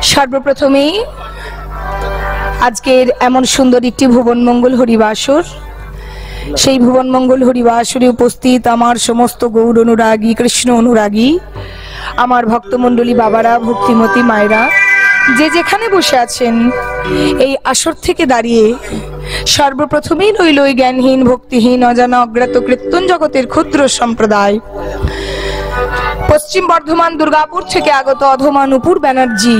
সর্বপ্রথমেই আজকের এমন সুন্দর একটি ভুবন মঙ্গল হরিবাসর, সেই ভুবন মঙ্গল হরিবাসরে উপস্থিত আমার সমস্ত গৌর অনুরাগী, কৃষ্ণ অনুরাগী, আমার ভক্তমণ্ডলী বাবারা, ভক্তিমতী মায়েরা, যে যেখানে বসে আছেন, এই আসর থেকে দাঁড়িয়ে সর্বপ্রথমেই রইল ওই জ্ঞানহীন, ভক্তিহীন, অজানা, অজ্ঞাত কীর্তন জগতের ক্ষুদ্র সম্প্রদায়, পশ্চিম বর্ধমান দুর্গাপুর থেকে আগত অধমা নূপুর ব্যানার্জি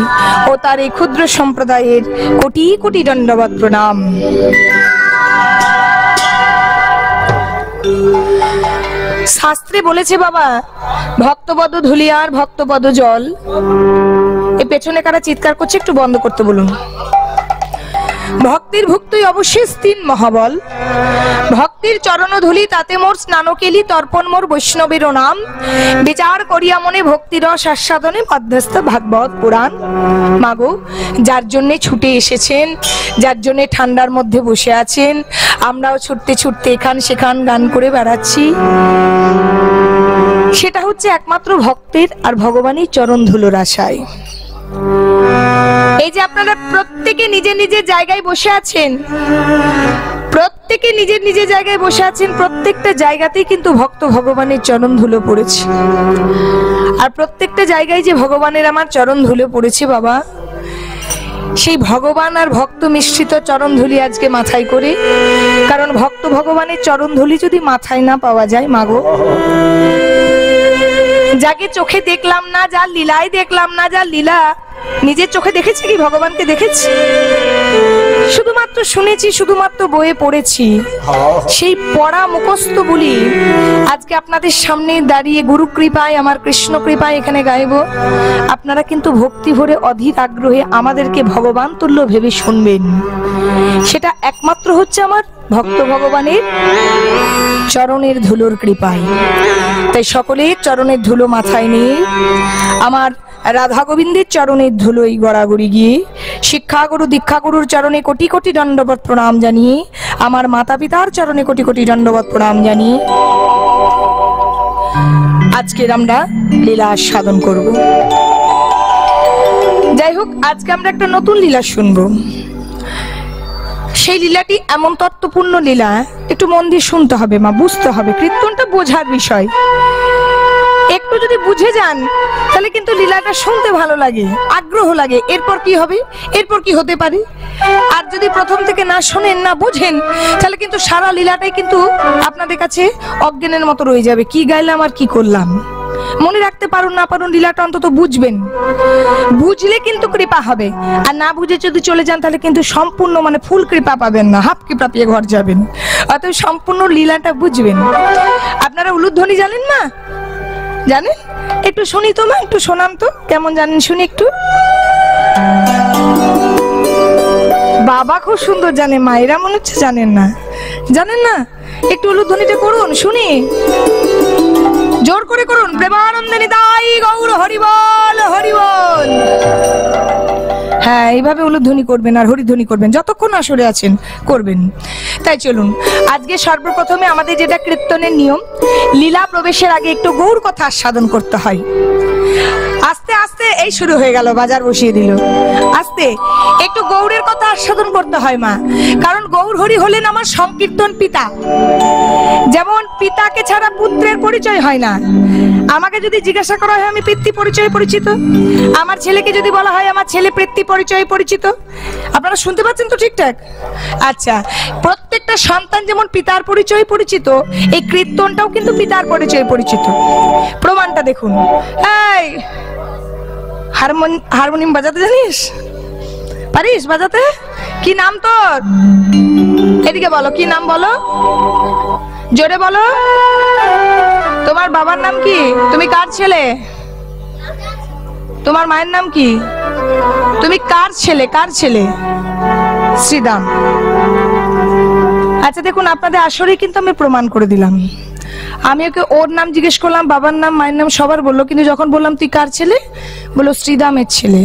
ও তার এই ক্ষুদ্র সম্প্রদায়ের কোটি কোটি দণ্ডবত প্রণাম। শাস্ত্রে বলেছে বাবা, ভক্তপদ ধুলি আর ভক্তপদ জল। এ পেছনে কারা চিৎকার করছে একটু বন্ধ করতে বলুন। ভক্তির ভুক্তই অবশেষ তিন মহাবল, ভক্তির চরণ ধুলি তাতে মোর স্নানকেলি, তর্পণ মোর বৈষ্ণবের নাম, বিচার করিয়া মনে ভক্তিরস আস্বাদনে মধ্যস্থ ভাগবত পুরাণ। মাগো, যার জন্য ছুটে এসেছেন, যার জন্য ঠান্ডার মধ্যে বসে আছেন, আমরাও ছুটতে ছুটতে এখান সেখান গান করে বেড়াচ্ছি, সেটা হচ্ছে একমাত্র ভক্তের আর ভগবানের চরণ ধুলোর আশায়। এই যে আপনারা প্রত্যেকে নিজের নিজের জায়গায় বসে আছেন, প্রত্যেকে নিজের নিজের জায়গায় বসে আছেন, প্রত্যেকটা জায়গাতেই কিন্তু ভক্ত ভগবানের চরণ ধুলো পড়েছে। আর প্রত্যেকটা জায়গায় যে ভগবানের আমার চরণ ধুলো পড়েছে বাবা, সেই ভগবান আর ভক্ত মিশ্রিত চরণ ধুলি আজকে মাথায় করে, কারণ ভক্ত ভগবানের চরণ ধুলি যদি মাথায় না পাওয়া যায়, মাগো, যাকে চোখে দেখলাম না, যার লীলায় দেখলাম না, যার লীলা নিজের চোখে দেখেছি কি ভগবানকে দেখেছি? শুধুমাত্র শুনেছি, শুধুমাত্র বইয়ে পড়েছি। সেই পড়া মুখস্থ বলি আজকে আপনাদের সামনে দাঁড়িয়ে গুরু কৃপায়, আমার কৃষ্ণ কৃপায় এখানে গাইব। আপনারা কিন্তু ভক্তি ভরে অধীর আগ্রহে আমাদেরকে ভগবান তুল্য ভেবে শুনবেন। সেটা একমাত্র হচ্ছে আমার ভক্ত ভগবানের চরণের ধুলোর কৃপায়। তাই সকলের চরণের ধুলো মাথায় নিয়ে আমার রাধা গোবিন্দের চরণের ধুলোই গড়াগড়ি গিয়ে শিক্ষাগুরু দীক্ষাগুরুর চরণে কোটি কোটি দণ্ডবত প্রণাম জানিয়ে, আমার মাতা পিতার চরণে কোটি কোটি দণ্ডবত প্রণাম জানিয়ে আজকের আমরা লীলা সাধন করব। যাই হোক, আজকে আমরা একটা নতুন লীলা শুনবো। সেই লীলাটি এমন তত্ত্বপূর্ণ লীলা, একটু মন দিয়ে শুনতে হবে মা, বুঝতে হবে। কীর্তনটা বোঝার বিষয়, একটু যদি বুঝে যান তাহলে কিন্তু লীলাটা শুনতে ভালো লাগে, আগ্রহ লাগে। এরপর কি হবে, এরপর কি হতে পারে। আর যদি প্রথম থেকে না শোনেন, না বুঝেন, তাহলে কিন্তু সারা লীলাটাই কিন্তু আপনাদের কাছে অজ্ঞানের মতো রয়ে যাবে। কি গাইলাম আর কি করলাম, মনে রাখতে পারুন না পারুন, লীলাটা অন্তত বুঝবেন। বুঝলে কিন্তু কৃপা হবে, আর না বুঝে যদি চলে যান তাহলে কিন্তু সম্পূর্ণ মানে ফুল কৃপা পাবেন না, হাফ কৃপা পেয়ে ঘর যাবেন। অতএব সম্পূর্ণ লীলাটা বুঝবেন। আপনারা উলুধ্বনি জানেন না? জানেন? একটু শুনি তো মা, একটু শোনান তো, কেমন জানেন শুনি একটু। বাবা খুব সুন্দর জানে, মায়েরা মনে হচ্ছে জানেন না। জানেন না? একটু উলুধ্বনিটা করুন, শুনি, জোর করে করুন। প্রেমানন্দে নিতাই গৌর হরিবল হরিবল। হ্যাঁ, এইভাবে উলুধ্বনি করবেন আর হরিধ্বনি করবেন, যতক্ষণ আসরে আছেন করবেন। তাই চলুন, আজকে সর্বপ্রথমে আমাদের যেটা কীর্তনের নিয়ম, লীলা প্রবেশের আগে একটু গৌর কথা আস্বাদন করতে হয়। আস্তে আস্তে এই শুরু হয়ে গেল, বাজার বসিয়ে দিল। আস্তে একটু গৌরের কথা আস্বাদন করতে হয় মা, কারণ গৌর হরি হলেন আমার সংকীর্তন পিতা। যেমন পিতাকে ছাড়া পুত্রের পরিচয় হয় না। আমাকে যদি জিজ্ঞাসা করা হয় আমি পিতৃ পরিচয় পরিচিত, আমার ছেলেকে যদি বলা হয় আমার ছেলে পিতৃ পরিচয় পরিচিত। আপনারা শুনতে পাচ্ছেন তো ঠিকঠাক? আচ্ছা, প্রত্যেকটা সন্তান যেমন পিতার পরিচয় পরিচিত, এই কীর্তনটাও কিন্তু পিতার পরিচয় পরিচিত। প্রমাণটা দেখুন। এই হারমোনিয়াম বাজাতে জানিস? পারিস বাজাতে? কি নাম তোর? এদিকে বলো, কি নাম বলো, জোরে বলো। তোমার বাবার নাম কি? তুমি কার ছেলে? তোমার মায়ের নাম কি? তুমি কার ছেলে? কার ছেলে? শ্রীদাম। আচ্ছা দেখুন, আপনাদের আসরে কিন্তু আমি প্রমাণ করে দিলাম। আমি ওকে ওর নাম জিজ্ঞেস করলাম, বাবার নাম, মায়ের নাম সবার বললো, কিন্তু যখন বললাম তুই কার ছেলে, বললো শ্রীদামের ছেলে।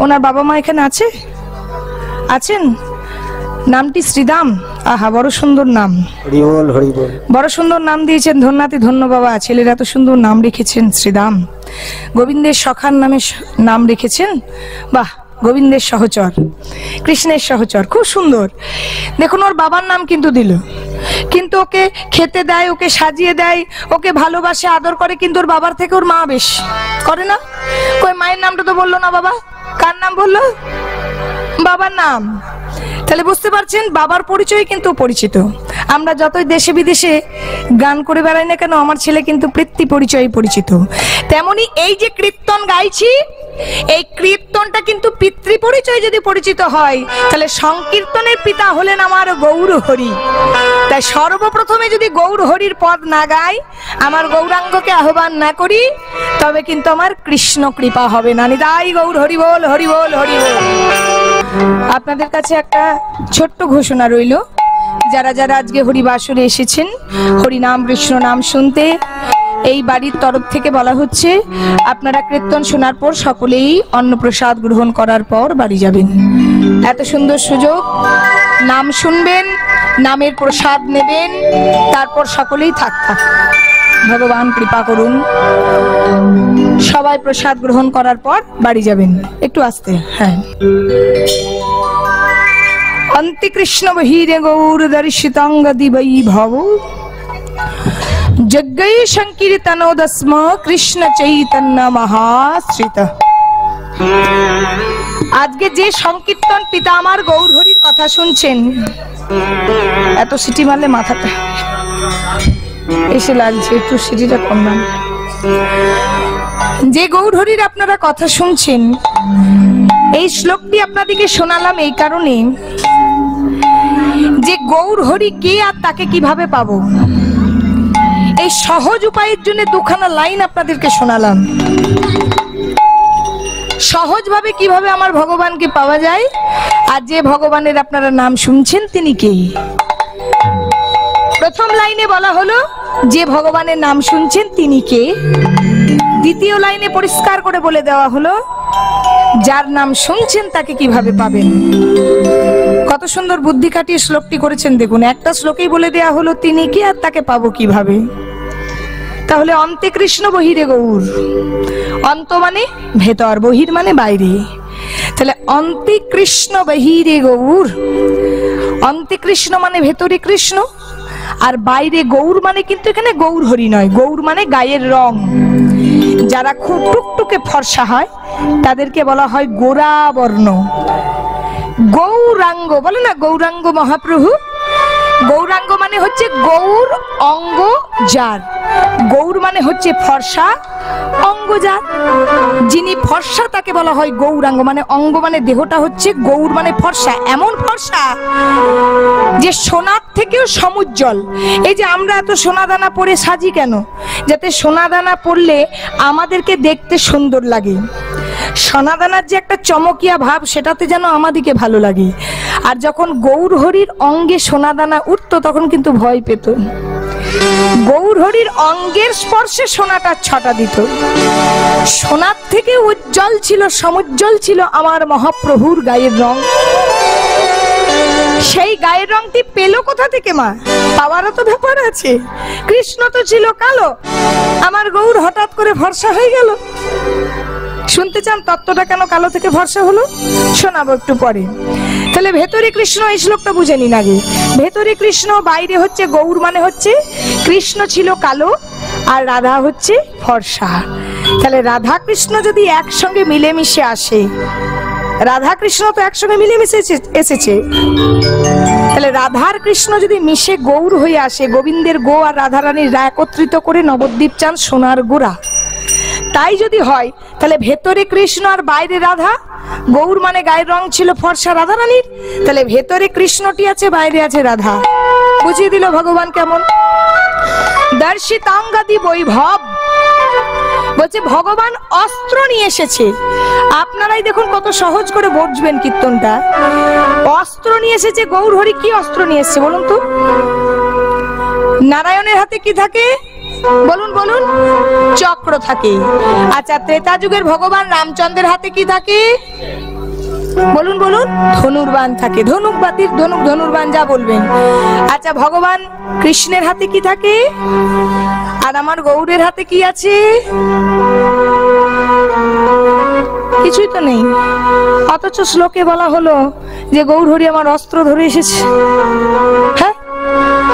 ওনার বাবা মা এখানে আছে? আছেন? নামটি শ্রীদাম। আহা, বড় সুন্দর নাম, বড় সুন্দর নাম দিয়েছেন। ধন্যাতি ধন্য বাবা, ছেলেরা এত সুন্দর নাম রেখেছেন শ্রীদাম। গোবিন্দের সখার নামে নাম রেখেছেন। বাহ, গোবিন্দের সহচর, কৃষ্ণের সহচর, খুব সুন্দর। দেখুন ওর বাবার নাম কিন্তু দিল, কিন্তু ওকে খেতে দেয়, ওকে সাজিয়ে দেয়, ওকে ভালোবাসে, আদর করে, কিন্তু ওর বাবার থেকে ওর মা বেশ করে না। কই মায়ের নামটা তো বললো না বাবা, কার নাম বললো? বাবার নাম। তাহলে বুঝতে পারছেন বাবার পরিচয় কিন্তু পরিচিত। আমরা যতই দেশে বিদেশে গান করে বেড়াই না কেন, আমার ছেলে কিন্তু পিতৃ পরিচয় পরিচিত। তেমনি এই যে কীর্তন গাইছি, এই কীর্তনটা কিন্তু পিতৃ পরিচয় যদি পরিচিত হয়, তাহলে সংকীর্তনের পিতা হলেন আমার গৌর হরি। তাই সর্বপ্রথমে যদি গৌর হরির পদ না গাই, আমার গৌরাঙ্গকে আহ্বান না করি, তবে কিন্তু আমার কৃষ্ণ কৃপা হবে না। নিতাই গৌর হরি বল, হরি বল, হরি বল। আপনাদের কাছে একটা ছোট্ট ঘোষণা রইল, যারা যারা আজকে হরিবাসরে এসেছেন হরি নাম কৃষ্ণ নাম শুনতে, এই বাড়ির তরফ থেকে বলা হচ্ছে আপনারা কীর্তন শোনার পর সকলেই অন্নপ্রসাদ গ্রহণ করার পর বাড়ি যাবেন। এত সুন্দর সুযোগ, নাম শুনবেন, নামের প্রসাদ নেবেন, তারপর সকলেই থাক। ভগবান কৃপা করুন। সবাই প্রসাদ গ্রহণ করার পর বাড়ি যাবেন, একটু আস্তে। হ্যাঁ। অন্তি কৃষ্ণ বহিরে গৌর দর্শিতাঙ্গ দিবৈ ভব যজ্ঞৈ সংকীর্তনোদস্ম কৃষ্ণ চৈতন্য মহাশ্রিত। আজকে যে সংকীর্তন পিতা আমার গৌর হরির কথা শুনছেন, এত সিটি মারলে মাথাটা এসে লাগছে, একটু সিটিটা কম না। যে গৌর হরির আপনারা কথা শুনছেন, এই শ্লোকটি আপনাদেরকে শোনালাম এই কারণে যে গৌর হরি কে আর তাকে কিভাবে পাবো, এই সহজ উপায়ের জন্য দুখানা লাইন আপনাদেরকে শোনালাম। সহজভাবে কিভাবে আমার ভগবানকে পাওয়া যায়, আর যে ভগবানের আপনারা নাম শুনছেন তিনি কে। প্রথম লাইনে বলা হলো যে ভগবানের নাম শুনছেন তিনি কে। দ্বিতীয় লাইনে পরিষ্কার করে বলে দেওয়া হলো যার নাম শুনছেন তাকে কিভাবে পাবেন। কত সুন্দর বুদ্ধি কাটিয়ে শ্লোকটি করেছেন দেখুন। একটা শ্লোকেই বলে দেওয়া হলো তিনি কে আর তাকে পাবো কিভাবে। তাহলে অন্তে কৃষ্ণ বহিরে গৌর, অন্ত মানে ভেতর, বহির মানে বাইরে। তাহলে অন্তে কৃষ্ণ বহিরে গৌর, অন্তে কৃষ্ণ মানে ভেতরে কৃষ্ণ, আর বাইরে গৌর মানে কিন্তু এখানে গৌর হরি নয়, গৌর মানে গায়ের রং। যারা খুব টুকটুকে ফর্সা হয় তাদেরকে বলা হয় গোরা বর্ণ। গৌরাঙ্গ বলে না, গৌরাঙ্গ মহাপ্রভু। গৌরাঙ্গ মানে হচ্ছে গৌর অঙ্গ যার, গৌর মানে হচ্ছে ফর্সা, অঙ্গ যার। যিনি ফর্সা তাকে বলা হয় গৌরাঙ্গ, মানে অঙ্গ মানে দেহটা হচ্ছে, গৌর মানে ফর্সা, এমন ফর্সা যে সোনার থেকেও সমুজ্জ্বল। এই যে আমরা এত সোনা দানা পরে সাজি কেন, যাতে সোনা দানা পরলে আমাদেরকে দেখতে সুন্দর লাগে। সোনাদানার যে একটা চমকিয়া ভাব, সেটাতে যেন আমাদিকে ভালো লাগে। আর যখন গৌর হরির অঙ্গে সোনাদানা উঠতো তখন কিন্তু ভয় পেত। গৌর হরির অঙ্গের স্পর্শে সোনাটা ছটা দিত। সোনার থেকে উজ্জ্বল ছিল, সমুজ্জ্বল ছিল আমার মহাপ্রভুর গায়ের রং। সেই গায়ের রংটি পেল কোথা থেকে মা? পাওয়ারও তো ব্যাপার আছে। কৃষ্ণ তো ছিল কালো, আমার গৌর হঠাৎ করে ফর্সা হয়ে গেল। শুনতে চান তত্ত্বটা কেন কালো থেকে ফর্সা হলো? শোনাবো একটু পরে। তাহলে ভেতরে কৃষ্ণ, এই শ্লোকটা বুঝে নিন আগে। ভেতরে কৃষ্ণ, বাইরে হচ্ছে গৌর, মানে হচ্ছে কৃষ্ণ ছিল কালো আর রাধা হচ্ছে ফর্সা। তাহলে রাধা কৃষ্ণ যদি একসঙ্গে মিলেমিশে আসে, রাধা কৃষ্ণ তো একসঙ্গে মিলেমিশে এসেছে, তাহলে রাধার কৃষ্ণ যদি মিশে গৌর হয়ে আসে, গোবিন্দের গো আর রাধা রানীর একত্রিত করে নবদ্বীপ চান সোনার গোড়া, তাই যদি হয় তাহলে ভেতরে কৃষ্ণ আর বাইরে রাধা। গৌর মানে গায়ের রং ছিল ফর্সা রাধা রানীর, তাহলে ভেতরে কৃষ্ণটি আছে, বাইরে আছে রাধা। বুঝিয়ে দিল ভগবান কেমন। দর্শিতাঙ্গদি বৈভব বলছে ভগবান অস্ত্র নিয়ে এসেছে। আপনারাই দেখুন কত সহজ করে বুঝবেন কীর্তনটা। অস্ত্র নিয়ে এসেছে গৌর হরি। কি অস্ত্র নিয়ে এসেছে বলুন তো? নারায়ণের হাতে কি থাকে বলুন বলুন? চক্র থাকে। আচ্ছা, ত্রেতা যুগের ভগবান রামচন্দ্রের হাতে কি থাকে বলুন বলুন? ধনুর্বাণ থাকে। ধনুক বাতির ধনুক, ধনুর্বাণ যা বলবেন। আচ্ছা, ভগবান কৃষ্ণের হাতে কি থাকে? আর আমার গৌরের হাতে কি আছে? কিছুই তো নেই, অথচ শ্লোকে বলা হলো যে গৌরহরি আমার অস্ত্র ধরে এসেছে। হ্যাঁ,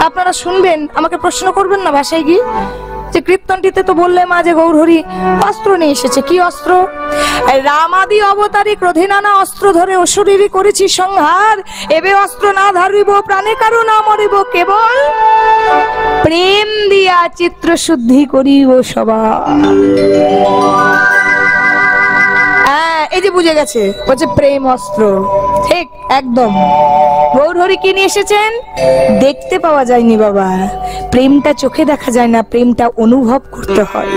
আপনারা শুনবেন, আমাকে প্রশ্ন করবেন না বাসায় গিয়ে যে কীর্তনটিতে তো বললে মা যে গৌরহরি অস্ত্র নিয়ে এসেছে। কি অস্ত্র? রামাদি অবতারী ক্রোধে নানা অস্ত্র ধরে অসুরেরই করেছি সংহার, এবে অস্ত্র না ধারিব প্রাণে কারো না মরিব, কেবল প্রেম দিয়া চিত্র শুদ্ধি করিব সবার। এই যে বুঝে গেছে, বলছে প্রেম অস্ত্র। ঠিক একদম। গৌরহরি কি নিয়ে এসেছেন? দেখতে পাওয়া যায়নি বাবা, প্রেমটা চোখে দেখা যায় না, প্রেমটা অনুভব করতে হয়।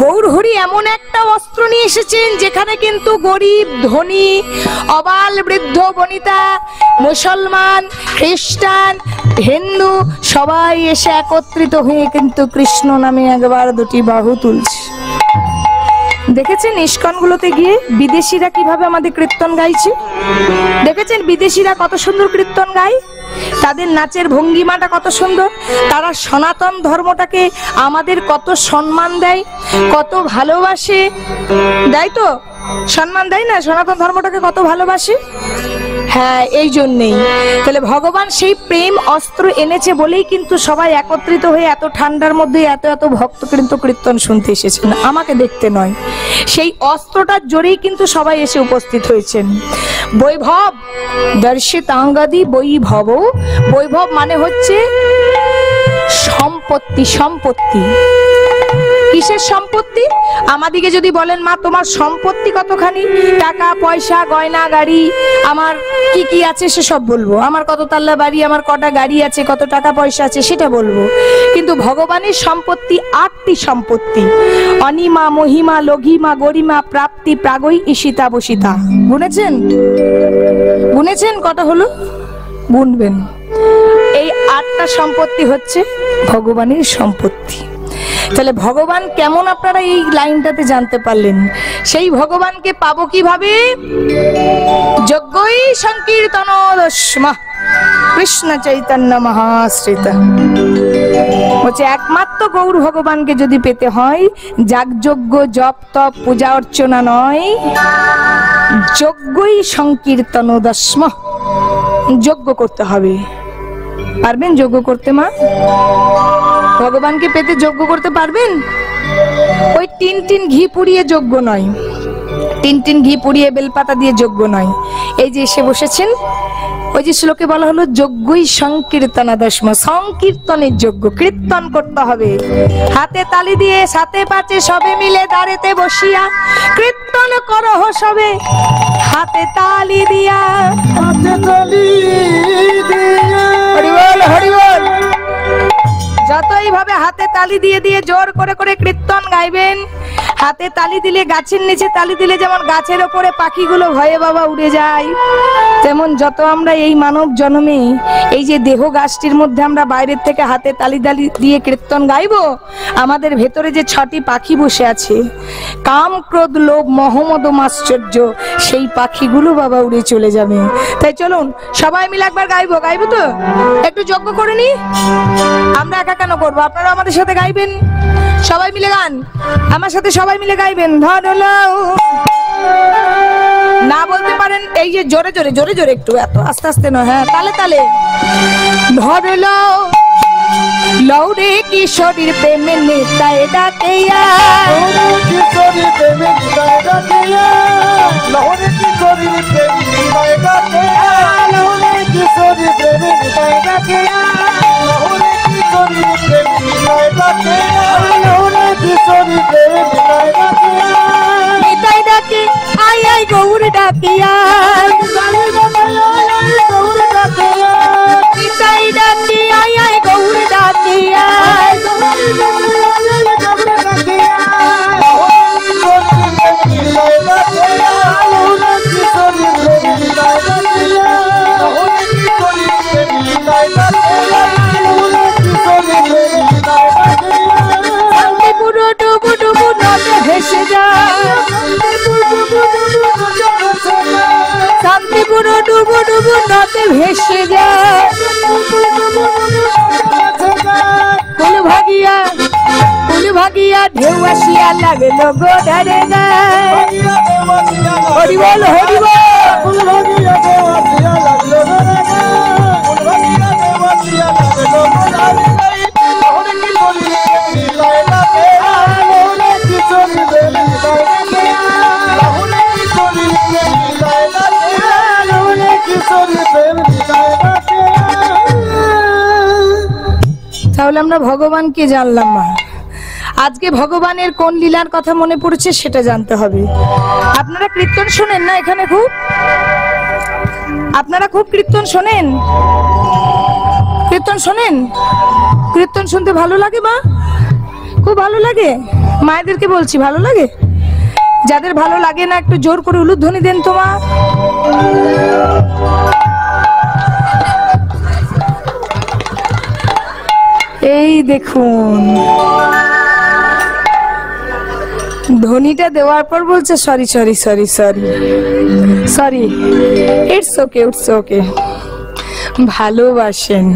গৌরহরি এমন একটা অস্ত্র নিয়ে এসেছেন যেখানে কিন্তু গরিব ধনী, অবাল বৃদ্ধ বনিতা, মুসলমান, খ্রিস্টান, হিন্দু সবাই এসে একত্রিত হয়ে কিন্তু কৃষ্ণ নামে একবার দুটি বাহু তুলছে। দেখেছেন ইস্কনগুলোতে গিয়ে বিদেশিরা কিভাবে আমাদের কীর্তন গাইছে? দেখেছেন বিদেশিরা কত সুন্দর কীর্তন গায়, তাদের নাচের ভঙ্গিমাটা কত সুন্দর। তারা সনাতন ধর্মটাকে আমাদের কত সম্মান দেয়, কত ভালোবাসে, দেয় তো? সম্মান দেয় না? সনাতন ধর্মটাকে কত ভালোবাসে। হ্যাঁ, এই জন্যেই তাহলে ভগবান সেই প্রেম অস্ত্র এনেছে বলেই কিন্তু সবাই একত্রিত হয়ে এত ঠান্ডার মধ্যে এত এত ভক্ত কিন্তু কীর্তন শুনতে এসেছেন, আমাকে দেখতে নয়। সেই অস্ত্রটার জোরেই কিন্তু সবাই এসে উপস্থিত হয়েছেন। বৈভব দর্শিতাঙ্গাদি বৈভব, বৈভব মানে হচ্ছে সম্পত্তি। সম্পত্তি কিসের সম্পত্তি? আমাদিকে যদি বলেন মা তোমার সম্পত্তি কতখানি, টাকা পয়সা গয়না গাড়ি আমার কি কি আছে সেসব বলবো, আমার কত তাল্লা বাড়ি, আমার কটা গাড়ি আছে, কত টাকা পয়সা আছে সেটা বলবো। কিন্তু ভগবানের সম্পত্তি 8টি সম্পত্তি, অনিমা মহিমা লঘিমা গরিমা প্রাপ্তি প্রাগৈ ঈশিতা বসিতা। গুনেছেন? গুনেছেন কটা হলো? গুনবেন। এই 8টা সম্পত্তি হচ্ছে ভগবানের সম্পত্তি। তাহলে ভগবান কেমন আপনারা এই লাইনটাতে জানতে পারলেন। সেই ভগবানকে পাবো কিভাবে? যজ্ঞই সংকীর্তন দশমা কৃষ্ণ চৈতন্য মহাশ্রিত। বলছে একমাত্র গৌর ভগবানকে যদি পেতে হয় যাগযজ্ঞ জপ তপ পূজা অর্চনা নয়, যজ্ঞই সংকীর্তন দশম, যজ্ঞ করতে হবে। পারবেন যজ্ঞ করতে মা? ভগবানকে পেতে যজ্ঞ করতে পারবেন? ওই টিন ঘি পুড়িয়ে যজ্ঞ নয়, টিন ঘি পুড়িয়ে বেলপাতা দিয়ে যজ্ঞ নয়। এই যে এসে বসেছেন, ওই যে শ্লোকে বলা হলো যজ্ঞই সংকীর্তনা দশম, সংকীর্তনের যজ্ঞ, কীর্তন করতে হবে। হাতে তালি দিয়ে সাথে পাচে সবে মিলে দাঁড়েতে বসিয়া কীর্তন করো সবে, হাতে তালি দিয়া, হাতে তালি দিয়া, হরি বল হরি বল। যতই ভাবে হাতে তালি দিয়ে দিয়ে জোর করে করে কীর্তন গাইবেন, হাতে তালি দিলে গাছের নিচে তালি দিলে যেমন গাছের ওপরে পাখিগুলো ভয়ে বাবা উড়ে যায়, তেমন যত আমরা এই মানব জন্মে এই যে দেহ গাছটির মধ্যে আমরা বাইরের থেকে হাতে তালি তালি দিয়ে কীর্তন গাইবো, আমাদের ভেতরে যে 6টি পাখি বসে আছে, কাম ক্রোধ লোভ মোহ মদ মাশ্চর্য, সেই পাখিগুলো বাবা উড়ে চলে যাবে। তাই চলুন সবাই মিলে একবার গাইবো। গাইবো তো? একটু যজ্ঞ করে নি। আমরা একা কেন করবো? আপনারা আমাদের সাথে গাইবেন, সবাই মিলে গান, আমার সাথে সবাই মিলে গাইবেন। ধরলাও না বলতে পারেন, এই যে জোরে জোরে জোরে জোরে, একটু এত আস্তে আস্তে নয়, হ্যাঁ তালে তালে। ধরলাও লৌরে কিশোরীর প্রেমে নেতায় ডাকেয়া, কিশোরীর প্রেমে নেতায় ডাকেয়া, লৌরে কিশোরীর প্রেমে নেতায় ডাকেয়া, লৌরে কিশোরীর প্রেমে নেতায় ডাকেয়া, লৌরে কিশোরীর প্রেমে নেতায় ডাকেয়া, লৌরে কিশোরীর প্রেমে নেতায় ডাকেয়া, নেতায় ডাকে আই আই গৌর ডাকিয়া, গৌর ডাকিয়া, নেতায় ডাকে আই আই গৌর ডাকিয়া, ভেসে যায় শান্তিপুর ডুবু ডুবু নদে ভেসে যায়, কুল ভাগিয়া ঢেউ আসিয়া লাগলো গো ধারে গায়। হরি বল হরি বল। তাহলে আমরা ভগবানকে জানলাম না, আজকে ভগবানের কোন লীলার কথা মনে পড়েছে সেটা জানতে হবে। আপনারা কীর্তন শোনেন না এখানে? আপনারা খুব কীর্তন শোনেন? কীর্তন শোনেন? কীর্তন শুনতে ভালো লাগে মা? খুব ভালো লাগে? মায়েদেরকে বলছি, ভালো লাগে? যাদের ভালো লাগে না একটু জোর করে উলুধ্বনি দেন তো মা। এই দেখুন, ধ্বনিটা দেওয়ার পর বলছে sorry sorry sorry sorry sorry, it's okay it's okay, ভালোবাসেন।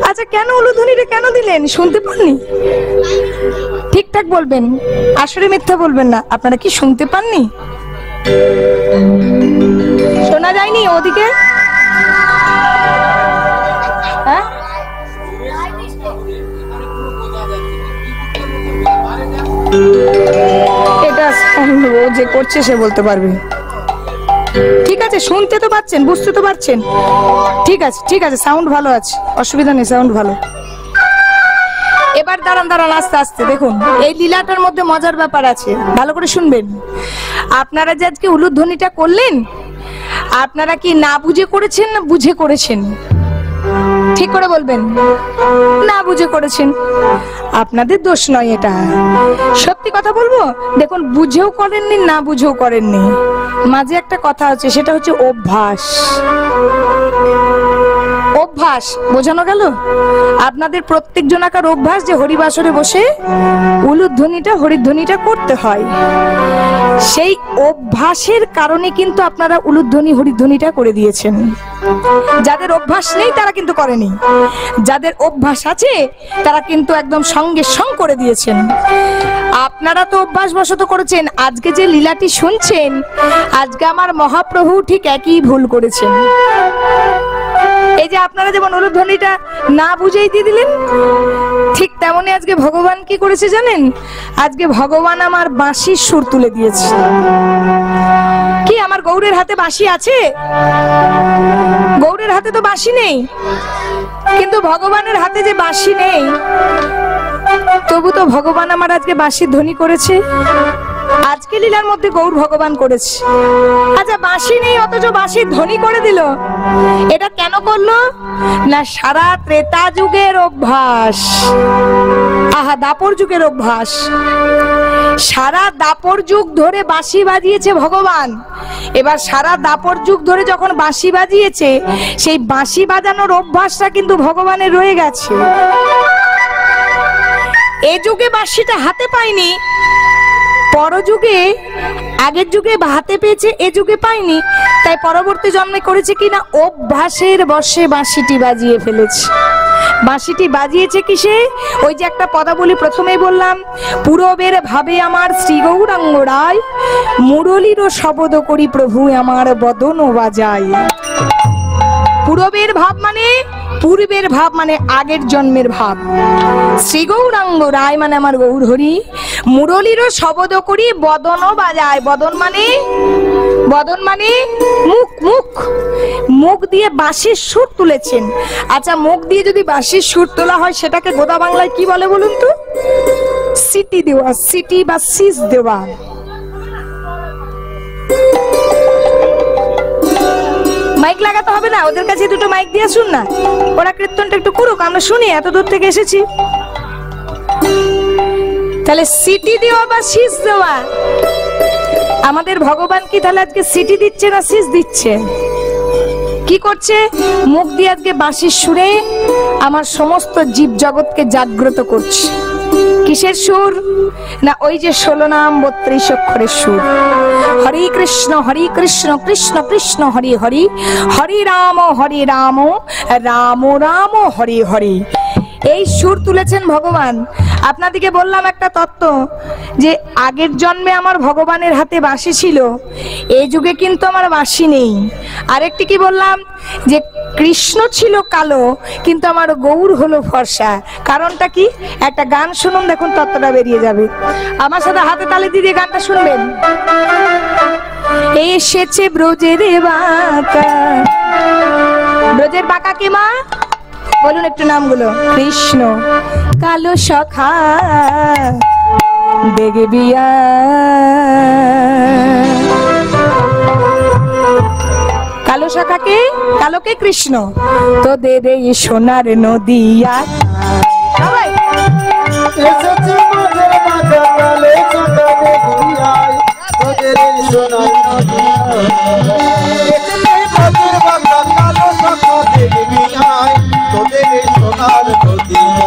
আচ্ছা, কেন উলুধ্বনিটা কেন দিলেন? শুনতে পাননি? ঠিকঠাক বলবেন, আসলে মিথ্যা বলবেন না। আপনারা কি শুনতে পাননি? শোনা যায়নি ওদিকে? হ্যাঁ, এটা ও যে করছে সে বলতে পারবে। ঠিক আছে, শুনতে তো পাচ্ছেন, বুঝতে তো পারছেন? ঠিক আছে ঠিক আছে, সাউন্ড ভালো আছে, অসুবিধা নেই, সাউন্ড ভালো। এবার দাঁড়ান দাঁড়ান, আস্তে আস্তে দেখুন, এই লীলাটার মধ্যে মজার ব্যাপার আছে, ভালো করে শুনবেন। আপনারা যে আজকে উলুধ্বনিটা করলেন, আপনারা কি না বুঝে করেছেন না বুঝে করেছেন? ঠিক করে বলবেন। না বুঝে করেছেন, আপনাদের দোষ নয় এটা, সত্যি কথা বলবো। দেখুন, বুঝেও করেননি না বুঝেও করেননি, মাঝে একটা কথা আছে, সেটা হচ্ছে অভ্যাস। অভ্যাস বোঝানো গেল? আপনাদের প্রত্যেক জনাকার অভ্যাস যে হরিবাসরে বসে উলুধ্বনিটা হরিধ্বনিটা করতে হয়। সেই অভ্যাসের কারণে কিন্তু আপনারা উলুধ্বনি হরিধ্বনিটা করে দিয়েছেন। যাদের অভ্যাস নেই তারা কিন্তু করেনি, যাদের অভ্যাস আছে তারা কিন্তু একদম সঙ্গে সঙ্গ করে দিয়েছেন। আপনারা তো অভ্যাস বশত করেছেন। আজকে যে লীলাটি শুনছেন, আজকে আমার মহাপ্রভু ঠিক একই ভুল করেছেন। এই যে আপনারা যেমন উলুধ্বনিটা না বুঝেই দিয়ে দিলেন, ঠিক তেমনি আজকে ভগবান কি করেছে জানেন? আজকে ভগবান আমার বাঁশির সুর তুলে দিয়েছে। কি আমার গৌরের হাতে বাঁশি আছে? গৌরের হাতে তো বাঁশি নেই, কিন্তু ভগবানের হাতে যে বাঁশি নেই, তবু তো ভগবান আমার আজকে বাঁশির ধ্বনি করেছে। আজকে লীলার মধ্যে গৌর ভগবান করেছে। আচ্ছা, বাঁশি নেই অথচ বাঁশির ধ্বনি করে দিল, এটা কেন করলো? না, সারা ত্রেতা যুগের অভ্যাস, আহা দাপর যুগের অভ্যাস। সারা দাপর যুগ ধরে বাঁশি বাজিয়েছে ভগবান। এবার সারা দাপর যুগ ধরে যখন বাঁশি বাজিয়েছে, সেই বাঁশি বাজানোর অভ্যাসটা কিন্তু ভগবানের রয়ে গেছে। এ যুগে বাঁশিটা হাতে পায়নি, পরযুগে, আগের যুগে হাতে পেয়েছে, এ যুগে পায়নি, তাই পরবর্তী জন্মে করেছে কিনা অভ্যাসের বশে বাঁশিটি বাজিয়ে ফেলেছে। বাঁশিটি বাজিয়েছে কিসে? ওই যে একটা পদাবলী প্রথমেই বললাম, পূরবের ভাবে আমার শ্রী গৌরাঙ্গ রায়, মুরলীর শব্দ করি প্রভু আমার বদন বাজায়। পূরবের ভাব মানে, পূর্বের ভাব মানে আগের জন্মের ভাব। শ্রী গৌরাঙ্গ রায় মানে আমার গৌর হরি, মুরলীরও শব্দ করি বদন বাজায়। বদন মানে, বদন মানে মুখ, মুখ, মুখ দিয়ে বাঁশির সুর তুলেছেন। আচ্ছা, মুখ দিয়ে যদি বাঁশির সুর তোলা হয়, সেটাকে গোদা বাংলায় কি বলে বলুন তো? সিটি দেওয়া, সিটি বা সিস দেওয়া। মাইক লাগাতে হবে না, ওদের কাছে দুটো মাইক দিয়ে শুন না, ওরা কীর্তনটা একটু করুক, আমরা শুনি, এত দূর থেকে এসেছি। তাহলে সিটি দেওয়া বা শীষ দেওয়া, আমাদের ভগবান কি তাহলে আজকে সিটি দিচ্ছে না শীষ দিচ্ছে? কি করছে? মুখ দিয়ে আজকে বাঁশির সুরে আমার সমস্ত জীব জগৎকে জাগ্রত করছে। কিসের সুর? না ওই যে 16 নাম 32 অক্ষরের সুর। হরি কৃষ্ণ কৃষ্ণ কৃষ্ণ হরি হরি, হরি রাম রাম রাম হরি হরি। এই সুর তুলেছেন ভগবান। আপনাদেরকে বললাম একটা তত্ত্ব, যে আগের জন্মে আমার ভগবানের হাতে বাঁশি ছিল, এই যুগে কিন্তু আমার বাঁশি নেই। আরেকটি কি বললাম, যে কৃষ্ণ ছিল কালো কিন্তু আমার গৌর হলো ফর্সা। কারণটা কি? একটা গান শুনুন, দেখুন তত্ত্বটা বেরিয়ে যাবে। আমার সাথে হাতে তালি দিয়ে গানটা শুনবেন। এসেছে ব্রজের বাঁকা। ব্রজের বাঁকা কি মা? বলুন একটু নামগুলো। কৃষ্ণ কালো সখা দেখবি কালো সখাকে, কালোকে কৃষ্ণ, তোদের এই সোনার নদিয়া। সবাই এসেছে ব্রজের বাঁকা কালো সখা দেখবি আয়, তোদের এই সোনার নদিয়া। এসেছে ব্রজের বাঁকা কালো সখা দেখবি আয়, তোদের এই সোনার নদিয়া।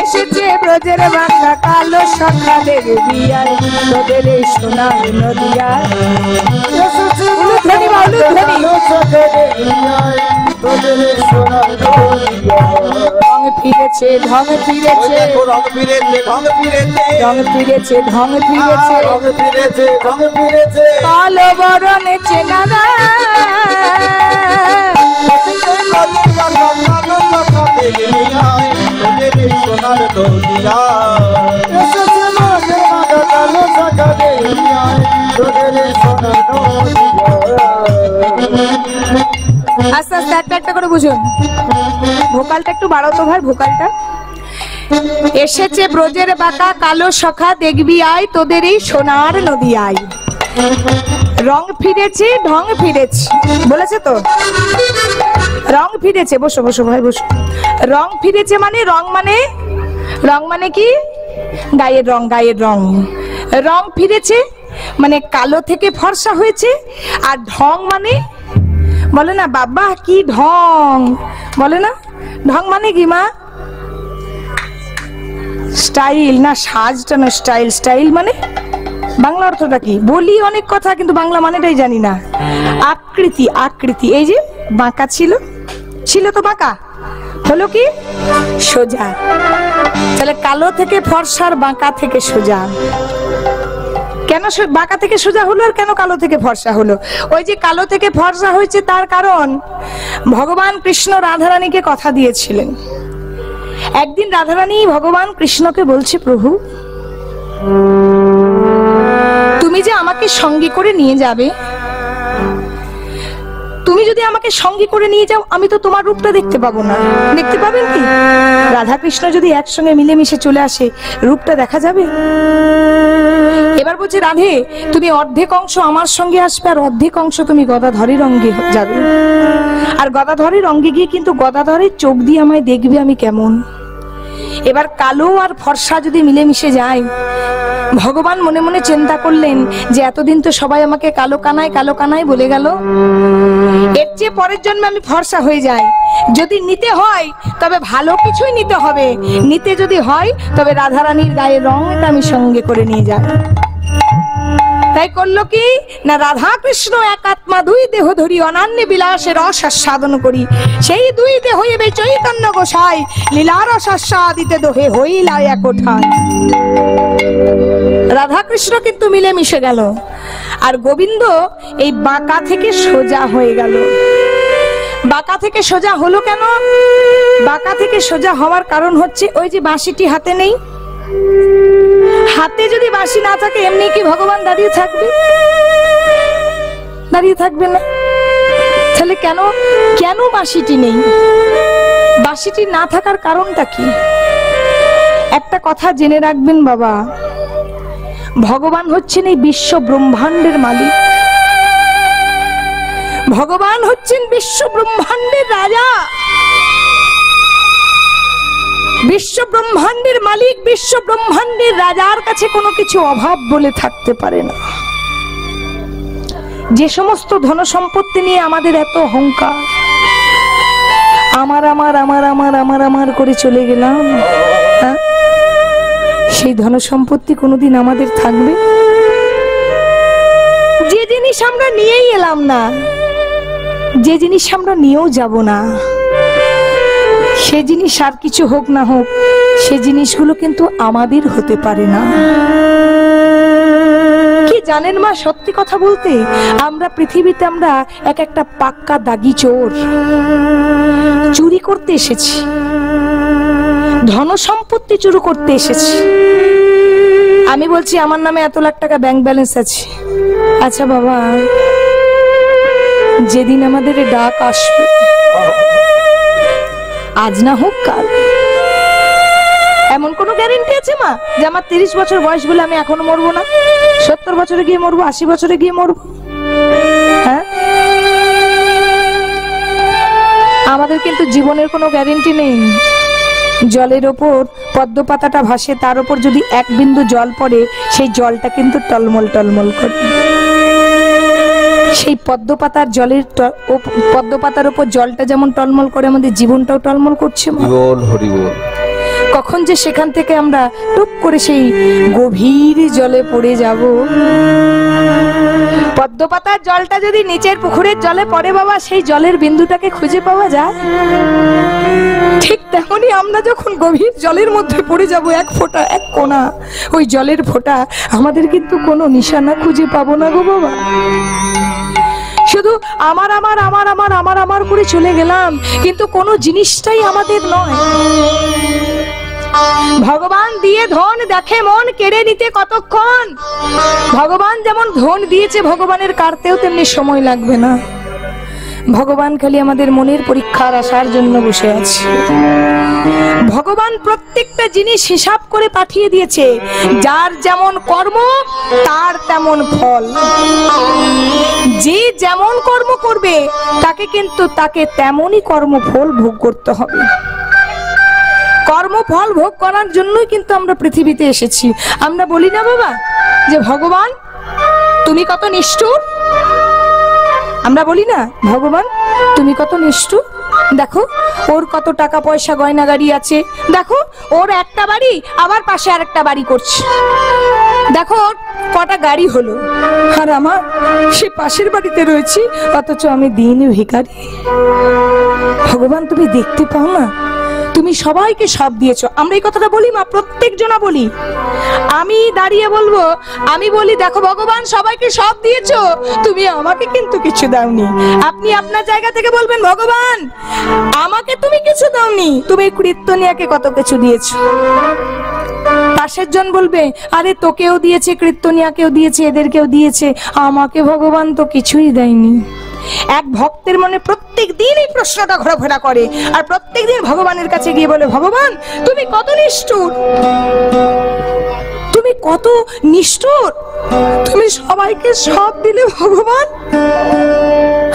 এসেছে ব্রজের বাঁকা কালো সখা দেখবি আয়, তোদের এই সোনার নদিয়া। এসেছে উলুধ্বনি বা উলুধ্বনি। কালো সখা দেখবি আয়, তোদের এই সোনার নদিয়া। ঢং ফিরেছে, ঢং ফিরেছে, রং ফিরেছে, ঢং ফিরেছে, ঢং ফিরেছে, ঢং ফিরেছে, রং ফিরেছে, রং ফিরেছে। কালো বরণে চেনা না। আস্তে আস্তে একটা একটা করে বুঝুন। ভোকালটা একটু বাড়াও তো ভাই, ভোকালটা। এসেছে ব্রজের বাঁকা কালো সখা দেখবি আয়, তোদের এই সোনার নদী আয়। রং ফিরেছে, ঢং ফিরেছে, বলেছে তো। রং ফিরেছে, বসো বসো ভাই বসো। রং ফিরেছে মানে, রং মানে, রং মানে কি? গায়ের রং, গায়ের রং। রং ফিরেছে মানে কালো থেকে ফর্সা হয়েছে। আর ঢং মানে, বলে না বাবা কি ঢং, বলে না। ঢং মানে কি মা? স্টাইল না, সাজটা না, স্টাইল। স্টাইল মানে বাংলা অর্থটা কি? বলি অনেক কথা কিন্তু বাংলা মানেটাই জানি না। আকৃতি, আকৃতি। এই যে বাঁকা ছিল, ছিল তো বাঁকা, হলো কি সোজা। তাহলে কালো থেকে ফর্সার, বাঁকা থেকে সোজা। কেন বাঁকা থেকে সোজা হলো আর কেন কালো থেকে ফর্সা হলো? ওই যে কালো থেকে ফর্সা হয়েছে তার কারণ ভগবান কৃষ্ণ রাধারানীকে কথা দিয়েছিলেন। একদিন রাধারানী ভগবান কৃষ্ণকে বলছে, প্রভু তুমি যে আমাকে সঙ্গে করে নিয়ে যাবে, তুমি যদি আমাকে সঙ্গে করে নিয়ে যাও, আমি তো তোমার রূপটা দেখতে পাবো না। দেখতে পাবেন কি? রাধা কৃষ্ণ যদি একসঙ্গে মিলেমিশে চলে আসে, রূপটা দেখা যাবে? এবার বলছে, রাধে তুমি অর্ধেক অংশ আমার সঙ্গে আসবে, আর অর্ধেক অংশ তুমি গদাধরের অঙ্গে যাবে। আর গদাধরের অঙ্গে গিয়ে কিন্তু গদাধরের চোখ দিয়ে আমায় দেখবে আমি কেমন। এবার কালো আর ফর্সা যদি মিলেমিশে যায়, ভগবান মনে মনে চিন্তা করলেন যে এতদিন তো সবাই আমাকে কালো কানায়, কালো কানায় বলে গেল, এর চেয়ে পরের জন্মে আমি ফর্সা হয়ে যাই। যদি নিতে হয় তবে ভালো কিছুই নিতে হবে, নিতে যদি হয় তবে রাধারানীর গায়ের রংটা আমি সঙ্গে করে নিয়ে যাই। তাই করলো কি না, রাধা কৃষ্ণ এক আত্মা দুই দেহ ধরি অনান্য বিলাসের রস আস্বাদন করি, সেই দুই দেহ হইবে চৈতন্য গোসাই, লীলার রস আস্বাদিতে দোহে হইলা এক ওঠায়। রাধা কৃষ্ণ কিন্তু মিলে মিশে গেল, আর গোবিন্দ এই বাঁকা থেকে সোজা হয়ে গেল। বাঁকা থেকে সোজা হলো কেন? বাঁকা থেকে সোজা হওয়ার কারণ হচ্ছে ওই যে বাঁশিটি হাতে নেই। হাতে যদি বাঁশি না থাকে, এমনি কি ভগবান দাঁড়িয়ে থাকবে? দাঁড়িয়ে থাকবে না। তাহলে কেন, কেন বাঁশিটি নেই? বাঁশিটি না থাকার কারণটা কি? একটা কথা জেনে রাখবেন বাবা, ভগবান হচ্ছেন এই বিশ্ব ব্রহ্মাণ্ডের মালিক। ভগবান হচ্ছেন বিশ্ব ব্রহ্মাণ্ডের রাজা, বিশ্ব ব্রহ্মাণ্ডের মালিক। বিশ্ব ব্রহ্মাণ্ডের রাজার কাছে কোনো কিছু অভাব বলে থাকতে পারে না। যে সমস্ত ধন সম্পত্তি নিয়ে আমাদের এত অহংকার, আমার আমার আমার আমার আমার আমার করে চলে গেলাম, সেই ধন সম্পত্তি কোনোদিন আমাদের থাকবে? যে জিনিস আমরা নিয়েই এলাম না, যে জিনিস আমরা নিয়েও যাব না, সে জিনিস আর কিছু হোক না হোক, সে জিনিসগুলো কিন্তু আমাদের হতে পারে না। কি জানেন মা, সত্যি কথা বলতে আমরা পৃথিবীতে আমরা এক একটা পাক্কা দাগি চোর। চুরি করতে এসেছি, ধন সম্পত্তি চুরি করতে এসেছি। আমি বলছি আমার নামে এত লাখ টাকা ব্যাংক ব্যালেন্স আছে। আচ্ছা বাবা, যেদিন আমাদের ডাক আসবে, আজ না হোক কাল, এমন কোনো গ্যারেন্টি আছে মা যে আমার 30 বছর বয়স বলে আমি এখনো মরবো না? 70 বছরে গিয়ে মরবো, 80 বছরে গিয়ে মরবো? হ্যাঁ, আমাদের কিন্তু জীবনের কোনো গ্যারেন্টি নেই। জলের ওপর পদ্ম পাতাটা ভাসে, তার উপর যদি এক বিন্দু জল পড়ে, সেই জলটা কিন্তু টলমল টলমল করে। সেই পদ্ম পাতার জলের পদ্ম পাতার উপর জলটা যেমন টলমল করে, আমাদের জীবনটাও টলমল করছে। কখন যে সেখান থেকে আমরা টুক করে সেই গভীর জলে পড়ে যাব। পদ্ম পাতার জলটা যদি নিচের পুকুরের জলে পড়ে বাবা, সেই জলের বিন্দুটাকে খুঁজে পাওয়া যায়? ঠিক তেমনি আমরা যখন গভীর জলের মধ্যে পড়ে যাব, এক ফোঁটা, এক কোণা, ওই জলের ফোঁটা, আমাদের কিন্তু কোনো নিশানা খুঁজে পাবো না গো বাবা। শুধু আমার আমার আমার আমার আমার আমার করে চলে গেলাম, কিন্তু কোনো জিনিসটাই আমাদের নয়। ভগবান দিয়ে ধন দেখে মন কেড়ে নিতে কতক্ষণ। ভগবান যেমন ধন দিয়েছে, ভগবানের কাটতেও তেমনি সময় লাগবে না। ভগবান খালি আমাদের মনের পরীক্ষার আসার জন্য বসে আছে। ভগবান প্রত্যেকটা জিনিস হিসাব করে পাঠিয়ে দিয়েছে। যার যেমন কর্ম তার তেমন ফল। যে যেমন কর্ম করবে তাকে কিন্তু তাকে তেমনই কর্মফল ভোগ করতে হবে। কর্মফল ভোগ করার জন্যই কিন্তু আমরা পৃথিবীতে এসেছি। আমরা বলি না বাবা যে ভগবান তুমি কত নিষ্ঠুর? আমরা বলি না ভগবান তুমি কত নিষ্ঠুর? দেখো ওর কত টাকা পয়সা গয়না গাড়ি আছে, দেখো ওর একটা বাড়ি আবার পাশে আরেকটা বাড়ি করছে, দেখো ওর কটা গাড়ি হলো, আর আমার সে পাশের বাড়িতে রয়েছি, অথচ আমি দিন ভিখারি। ভগবান তুমি দেখতে পাও না তুমি সবাইকে সব দিয়েছো? আমরা এই কথাটা বলি মা, প্রত্যেক জনা বলি। আমি দাঁড়িয়ে বলবো, আমি বলি দেখো ভগবান সবাইকে সব দিয়েছো, তুমি আমাকে কিন্তু কিছু দাওনি। আপনি আপনার জায়গা থেকে বলবেন ভগবান আমাকে তুমি কিছু দাওনি, তুমি কীর্তনিয়াকে কত কিছু দিয়েছো। পাশের জন বলবে আরে তোকেও দিয়েছে, কীর্তনিয়াকেও দিয়েছে, এদেরকেও দিয়েছে, আমাকে ভগবান তো কিছুই দেয়নি। এক ভক্তের মনে প্রত্যেক দিন এই প্রশ্নটা ঘোরাফেরা করে, আর প্রত্যেক দিন ভগবানের কাছে গিয়ে বলে ভগবান তুমি কত নিষ্ঠুর, তুমি কত নিষ্ঠুর, তুমি সবাইকে সব দিলে ভগবান,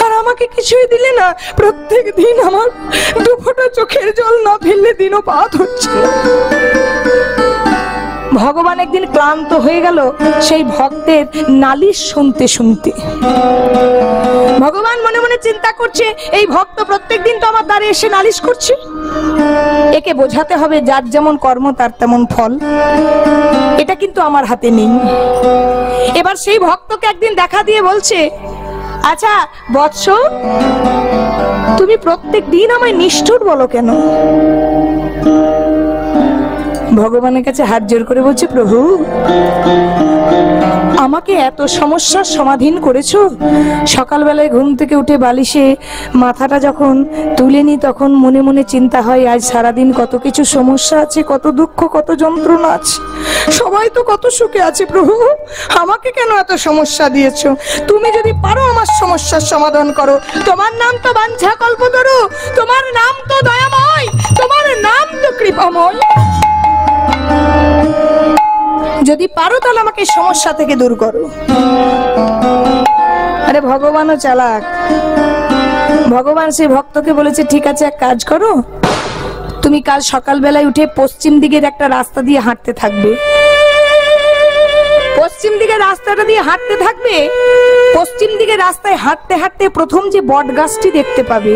আর আমাকে কিছুই দিলে না। প্রত্যেক দিন আমার দুফোঁটা চোখের জল না ফেললে দিনও পাত হচ্ছে। ভগবান একদিন ক্লান্ত হয়ে গেল সেই ভক্তের নালিশ শুনতে শুনতে। ভগবান মনে মনে চিন্তা করছে এই ভক্ত প্রত্যেকদিন তো আমার দ্বারে এসে নালিশ করছে, একে বোঝাতে হবে যার যেমন কর্ম তার তেমন ফল, এটা কিন্তু আমার হাতে নেই। এবার সেই ভক্তকে একদিন দেখা দিয়ে বলছে আচ্ছা বৎস তুমি প্রত্যেক দিন আমায় নিষ্ঠুর বলো কেন? ভগবানের কাছে হাত জোর করে বলছে প্রভু আমাকে এত সমস্যার সমাধান করেছো, সকালবেলায় ঘুম থেকে উঠে বালিশে মাথাটা যখন তুলে নি তখন মনে মনে চিন্তা হয় আজ সারাদিন কত কিছু সমস্যা আছে, কত দুঃখ, কত যন্ত্রণা আছে, সবাই তো কত সুখে আছে, প্রভু আমাকে কেন এত সমস্যা দিয়েছো? তুমি যদি পারো আমার সমস্যার সমাধান করো। তোমার নাম তো বাঞ্ছা কল্পতরু, তোমার নাম তো দয়াময়, তোমার নাম তো কৃপাময়, যদি পারো তাহলে আমাকে সমস্যা থেকে দূর করো। আরে ভগবানও চালাক। ভগবান সেই ভক্তকে বলেছে ঠিক আছে এক কাজ করো, তুমি কাল সকালবেলায় উঠে পশ্চিম দিকের একটা রাস্তা দিয়ে হাঁটতে থাকবে। পশ্চিম দিকের রাস্তাটা দিয়ে হাঁটতে থাকবে, পশ্চিম দিকের রাস্তায় হাঁটতে হাঁটতে প্রথম যে বট গাছটি দেখতে পাবে,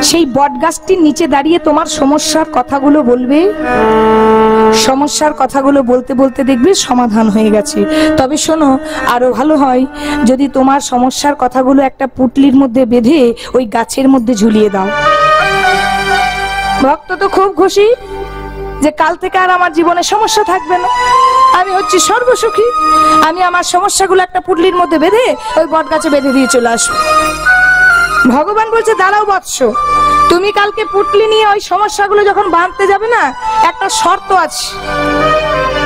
সেই বট গাছটির নিচে দাঁড়িয়ে তোমার সমস্যার কথাগুলো বলবে। সমস্যার কথাগুলো বলতে বলতে দেখবে সমাধান হয়ে গেছে। তবে শোনো আরো ভালো হয় যদি তোমার সমস্যার কথাগুলো একটা পুটলির মধ্যে বেঁধে ওই গাছের মধ্যে ঝুলিয়ে দাও। ভক্ত তো খুব খুশি যে কাল থেকে আর আমার জীবনে সমস্যা থাকবে না, আমি হচ্ছি সর্বসুখী। আমি আমার সমস্যাগুলো একটা পুটলির মধ্যে বেঁধে ওই বট গাছে বেঁধে দিয়ে চলে আসবো। ভগবান বলছে দাঁড়াও বৎস, তুমি কালকে পুটলি নিয়ে ওই সমস্যাগুলো যখন বাঁধতে যাবে না, একটা শর্ত আছে।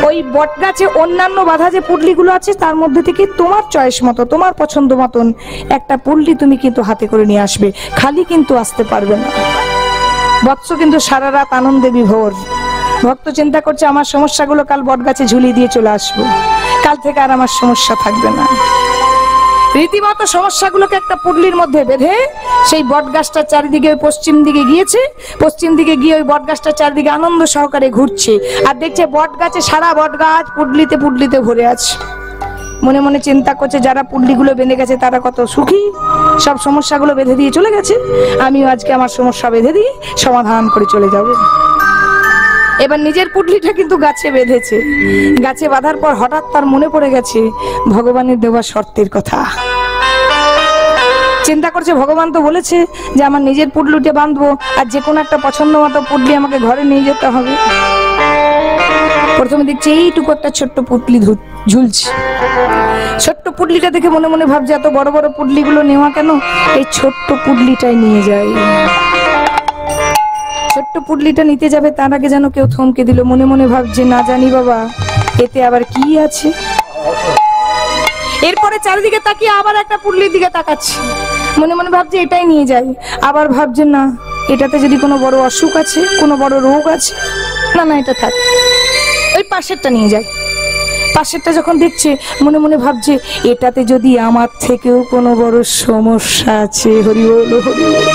ওই বট গাছে অন্যান্য বাধা যে পুটলিগুলো আছে তার মধ্যে থেকে তোমার চয়েস মতো, তোমার পছন্দ মতন একটা পুটলি তুমি কিন্তু হাতে করে নিয়ে আসবে, খালি কিন্তু আসতে পারবে না। বৎস কিন্তু সারা রাত আনন্দে বিভোর। ভক্ত চিন্তা করছে আমার সমস্যাগুলো কাল বট গাছে ঝুলিয়ে দিয়ে চলে আসবো, কাল থেকে আর আমার সমস্যা থাকবে না। রীতিমতো সমস্যাগুলোকে একটা পুটলির মধ্যে বেঁধে সেই বট গাছটার চারিদিকে পশ্চিম দিকে গিয়েছে। পশ্চিম দিকে গিয়ে ওই বট গাছটার চারিদিকে আনন্দ সহকারে ঘুরছে আর দেখছে বট গাছে সারা বট গাছ পুটলিতে পুটলিতে ভরে আছে। মনে মনে চিন্তা করছে যারা পুটলিগুলো বেঁধে গেছে তারা কত সুখী, সব সমস্যাগুলো বেঁধে দিয়ে চলে গেছে, আমিও আজকে আমার সমস্যা বেঁধে দিয়ে সমাধান করে চলে যাব। এবার নিজের পুটলিটা কিন্তু গাছে বেঁধেছে। গাছে বাঁধার পর হঠাৎ তার মনে পড়ে গেছে ভগবানের দেওয়া শর্তের কথা। চিন্তা করছে ভগবান তো বলেছে যে আমার নিজের পুটলিটা বাঁধবো আর যে কোনো একটা পছন্দ মতো পুটলি আমাকে ঘরে নিয়ে যেতে হবে। প্রথমে দেখছে এইটুকু একটা ছোট্ট পুটলি ঝুলছে। ছোট্ট পুটলিটা দেখে মনে মনে ভাবছে এত বড় বড় পুটলিগুলো নেওয়া কেন, এই ছোট্ট পুটলিটাই নিয়ে যায়। ছোট্ট পুটলিটা নিতে যাবে তার আগে যেন কেউ থমকে দিল। মনে মনে ভাবছে না জানি বাবা এতে আবার কি আছে। এরপরে চারিদিকে তাকিয়ে আবার একটা পুটলির দিকে তাকাচ্ছে, মনে মনে ভাবছে এটাই নিয়ে যাই। আবার ভাবছে না এটাতে যদি কোনো বড় অসুখ আছে, কোনো বড় রোগ আছে, না না এটা থাক, ওই পাশেরটা নিয়ে যায়। পাশেরটা যখন দেখছে মনে মনে ভাবছে এটাতে যদি আমার থেকেও কোনো বড় সমস্যা আছে। হরি বল হরি বল।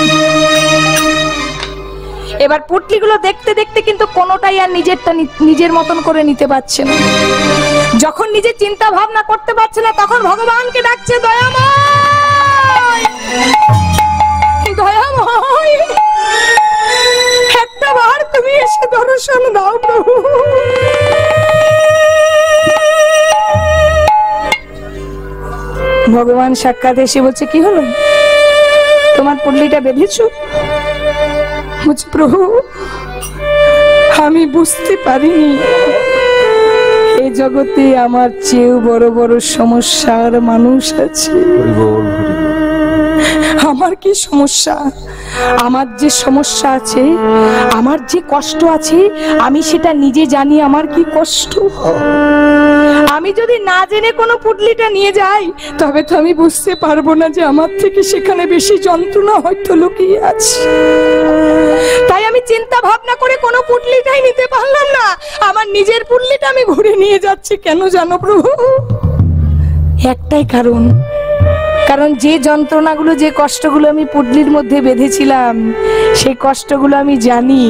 এবার পুটলিগুলো দেখতে দেখতে কিন্তু কোনোটাই আর নিজের মতন করে নিতে পারছে না। যখন নিজের চিন্তা ভাবনা করতে পারছে না তখন ভগবানকে ডাকছে দয়াময় দয়াময়, একটা বার তুমি এসে দর্শন দাও প্রভু। ভগবান সাক্ষাৎ এসে বলছে কি হলো, তোমার পুটলিটা বেঁধেছো? বলছে প্রভু আমি বুঝতে পারিনি এই জগতে আমার চেয়েও বড় বড় সমস্যার মানুষ আছে। আমার কি সমস্যা, আমার যে সমস্যা আছে, আমার যে কষ্ট আছে আমি সেটা নিজে জানি আমার কি কষ্ট। আমি যদি না জেনে কোনো পুটলিটা নিয়ে যাই তবে তো আমি বুঝতে পারবো না যে আমার থেকে সেখানে বেশি যন্ত্রণা হয়তো লুকিয়ে আছে। তাই আমি চিন্তা ভাবনা করে কোনো পুটলিটাই নিতে পারলাম না, আমার নিজের পুটলিটা আমি ঘুরে নিয়ে যাচ্ছি। কেন জানো প্রভু? একটাই কারণ, কারণ যে যন্ত্রণাগুলো যে কষ্টগুলো আমি পুটলির মধ্যে বেঁধেছিলাম সেই কষ্টগুলো আমি জানি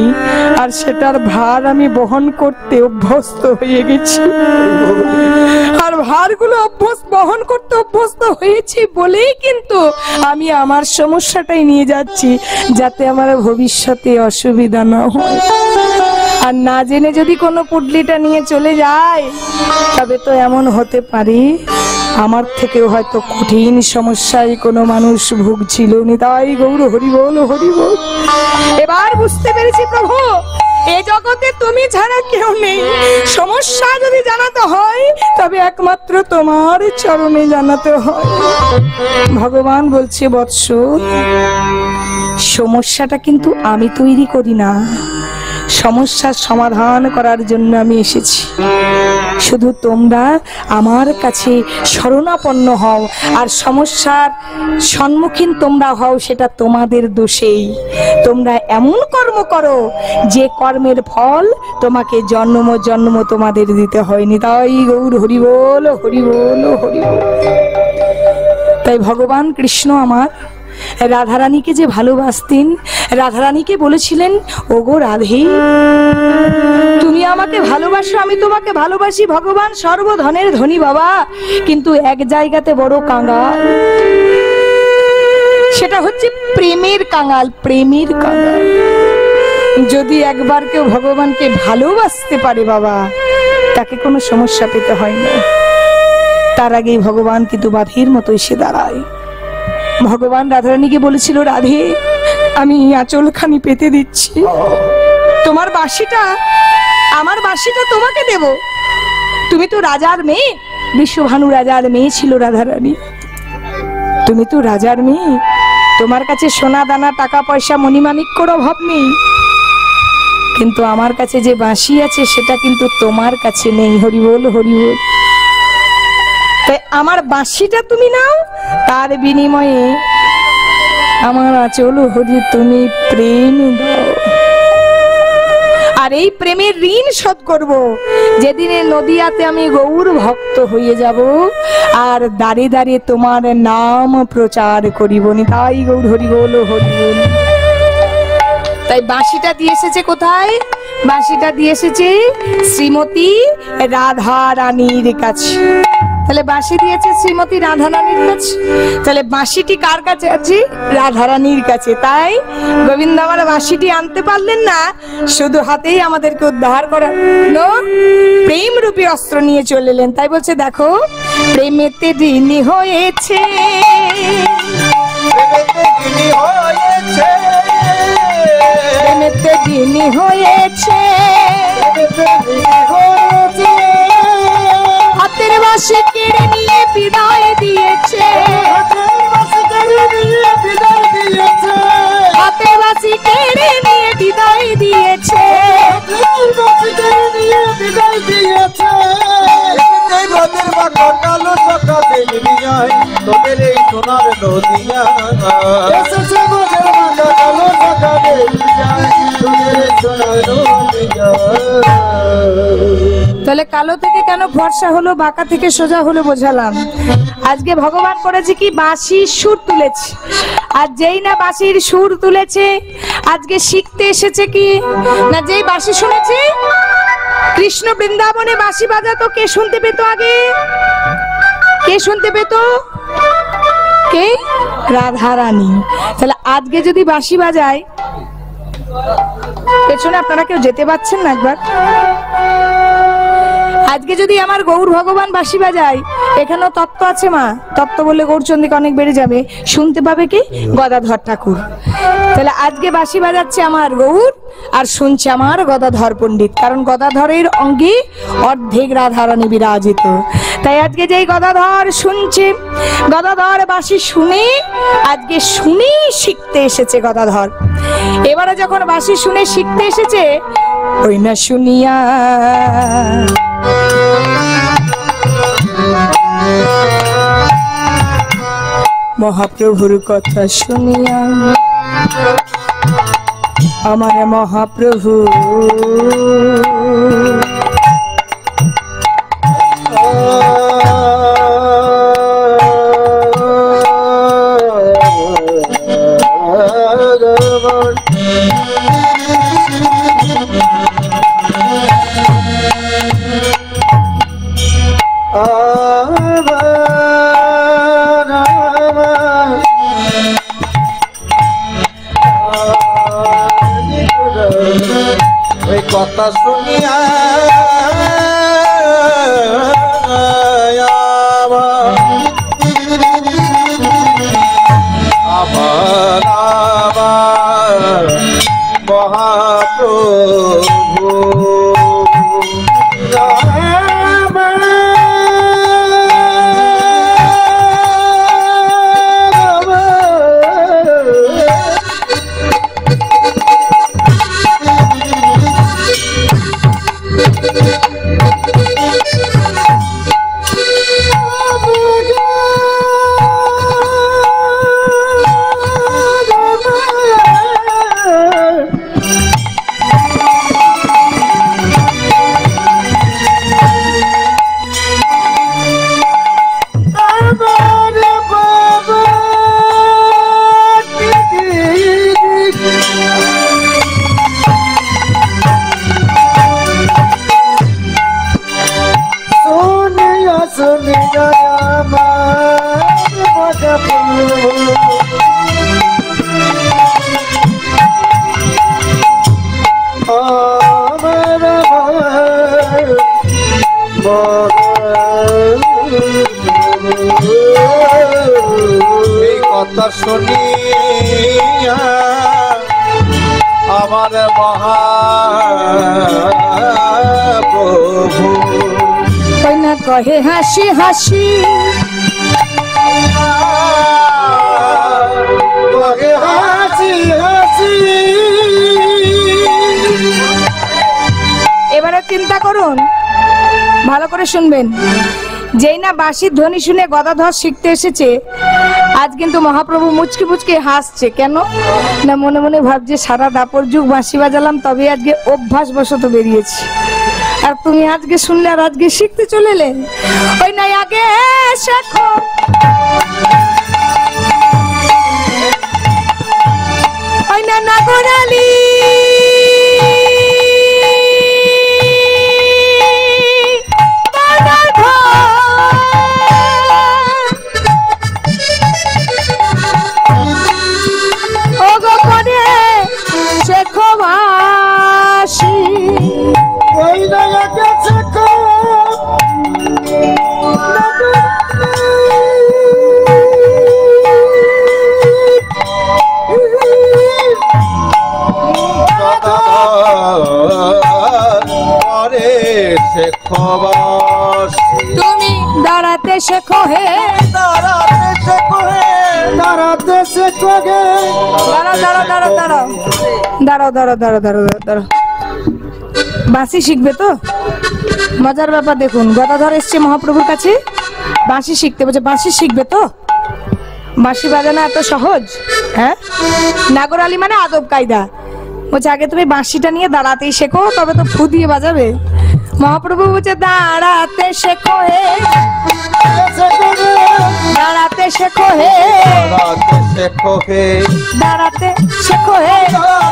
আর সেটার ভার আমি বহন করতে অভ্যস্ত হয়ে গেছি। আর ভারগুলো বহন করতে অভ্যস্ত হয়েছি বলেই কিন্তু আমি আমার সমস্যাটাই নিয়ে যাচ্ছি, যাতে আমার ভবিষ্যতে অসুবিধা না হয়। আর না জেনে যদি কোনো পুটলিটা নিয়ে চলে যায় তবে তো এমন হতে পারে আমার থেকেও হয়তো কঠিন সমস্যায় কোনো মানুষ ভুগছিল। নিতাই গৌর হরি বল হরি বল। এবার বুঝতে পেরেছি প্রভু এই জগতে তুমি ছাড়া কেউ নেই। সমস্যা যদি জানাতে হয় তবে একমাত্র তোমার চরণে জানাতে হয়। ভগবান বলছে বৎস সমস্যাটা কিন্তু আমি তৈরি করি না, সমস্যার সমাধান করার জন্য আমি এসেছি। শুধু তোমরা আমার কাছে শরণাপন্ন হও আর সমস্যার সম্মুখীন তোমরা হও সেটা তোমাদের দোষেই। তোমরা এমন কর্ম করো যে কর্মের ফল তোমাকে জন্ম জন্ম তোমাদের দিতে হয়নি। তাই গৌর হরি বল হরি বল হরি বল। তাই ভগবান কৃষ্ণ আমার রাধারানীকে যে ভালোবাসতেন, রাধারানীকে বলেছিলেন ওগো রাধে তুমি আমাকে ভালোবাসো, আমি তোমাকে ভালোবাসি। ভগবান সর্বধনের ধনী বাবা, কিন্তু এক জায়গাতে বড় কাঙ্গাল, সেটা হচ্ছে প্রেমের কাঙ্গাল। প্রেমের কাঙ্গাল যদি একবার কেউ ভগবানকে ভালোবাসতে পারে বাবা, তাকে কোনো সমস্যা পেতে হয় না। তার আগেই ভগবান কিন্তু বাঁধের মতো এসে দাঁড়ায়। ভগবান রাধারানীকে বলেছিল রাধে আমি আঁচলখানি পেতে দিচ্ছি, তোমার বাঁশিটা, আমার বাঁশিটা তোমাকে দেব। তুমি তো রাজার মেয়ে, বিশ্বভানু রাজার মেয়ে ছিল রাধারানী। তুমি তো রাজার মেয়ে, তোমার কাছে সোনা দানা টাকা পয়সা মণিমাণিক্যর অভাব নেই, কিন্তু আমার কাছে যে বাঁশি আছে সেটা কিন্তু তোমার কাছে নেই। হরি বল, হরি বল। তাই আমার বাঁশিটা তুমি নাও, তার বিনিময়ে আমার আচল হরি তুমি প্রেম দাও। আর এই প্রেমের ঋণ শোধ করব যেদিনে নদিয়াতে আমি গৌর ভক্ত হয়ে যাব আর দাঁড়িয়ে দাঁড়িয়ে তোমার নাম প্রচার করিব। তাই গৌর হরি বল, হরি বল। তাই বাঁশিটা দিয়ে এসেছে কোথায়? বাঁশিটা দিয়ে এসেছে শ্রীমতী রাধা রানীর কাছে। তাহলে বাঁশি দিয়েছে শ্রীমতী রাধা রানীর কাছে, তাহলে বাঁশিটি কার কাছে আছে? রাধা রানীর কাছে। তাই গোবিন্দ আমার বাঁশিটি আনতে পারলেন না, শুধু হাতেই আমাদেরকে উদ্ধার করার প্রেম রূপী অস্ত্র নিয়ে চলে এলেন। তাই বলছে দেখো, প্রেমেতে ঋণী হয়েছে, প্রেমেতে ঋণী হয়েছে, হাতের বাঁশি কেড়ে নিয়ে বিদায় দিয়েছে, হাতের বাঁশি কেড়ে নিয়ে বিদায় দিয়েছে। তোদের এই সোনার নদিয়া এসেছে মোদের মাথা কালো সকালে, তোদের এই সোনার নদিয়া। তাহলে কালো থেকে কেন ফর্সা হলো, বাঁকা থেকে সোজা হলো বোঝালাম। আজকে ভগবান করেছে কি, বাঁশির সুর তুলেছে। আর যেই না বাঁশির সুর তুলেছে, আজকে শিখতে এসেছে কি না, যেই বাঁশি শুনেছে, কৃষ্ণ বৃন্দাবনে বাঁশি বাজাতো, কে শুনতে পেত আগে? কে শুনতে পেত? কে? রাধা রানী। তাহলে আজকে যদি বাঁশি বাজায়, পেছনে আপনারা কেউ যেতে পারছেন না একবার? আজকে যদি আমার গৌর ভগবান বাঁশি বাজায়, এখানেও তত্ত্ব আছে মা, তত্ত্ব বলে গৌরচন্দ্রিকা অনেক বেড়ে যাবে, শুনতে পাবে কি? গদাধর ঠাকুর। তাহলে আজকে বাঁশি বাজাচ্ছে আমার গৌর, আর শুনছে আমার গদাধর পণ্ডিত, কারণ গদাধরের অঙ্গে অর্ধেক রাধারানী বিরাজিত। তাই আজকে যেই গদাধর শুনছে, গদাধর বাঁশি শুনে, আজকে শুনেই শিখতে এসেছে গদাধর। এবারে যখন বাঁশি শুনে শিখতে এসেছে, ওই না শুনিয়া মহাপ্রভুর কথা শুনিয়া আমার মহাপ্রভু কথা শুনিয়া আমার আমার মহাপ্রভু শুনিয়া আমার মহাপ্রভু। তাই না কহে হাসি হাসি তোকে হাসি হাসি। এবারে চিন্তা করুন, ভালো করে শুনবেন। যেই না বাঁশির ধ্বনি শুনে গদাধর শিখতে এসেছে, আজ কিন্তু মহাপ্রভু মুচকি মুচকি হাসছে। কেন না, মনে মনে ভাবছে সারা দাপর যুগ বাঁশি বাজালাম, তবে আজকে অভ্যাস বশত বেরিয়েছি। আর তুমি আজকে শুনলে আর আজকে শিখতে চলে এলেন। ওই নাই আগে শেখো, ওই না নাগরালি তুমি দাঁড়াতে শেখো হে, দাঁড়াতে শেখো হে, দাঁড়াতে শেখো হে। দাঁড়াও দাঁড়াও দাঁড়াও দাঁড়াও দাঁড়াও দাঁড়াও দাঁড়াও দাঁড়াও দাঁড়াও। বাঁশি শিখবে তো? মজার ব্যাপার দেখুন, গদাধর এসছে মহাপ্রভুর কাছে বাঁশি শিখতে, বলছে বাঁশি শিখবে তো? বাঁশি বাজানো এত সহজ? হ্যাঁ, নাগর আলী মানে আদব কায়দা। বলছে আগে তুমি বাঁশিটা নিয়ে দাঁড়াতেই শেখো, তবে তো ফু দিয়ে বাজাবে। মহাপ্রভু বলছে দাঁড়াতে শেখো হে, দাঁড়াতে শেখো হে, দাঁড়াতে শেখো হে, দাঁড়াতে শেখো হে, দাঁড়াতে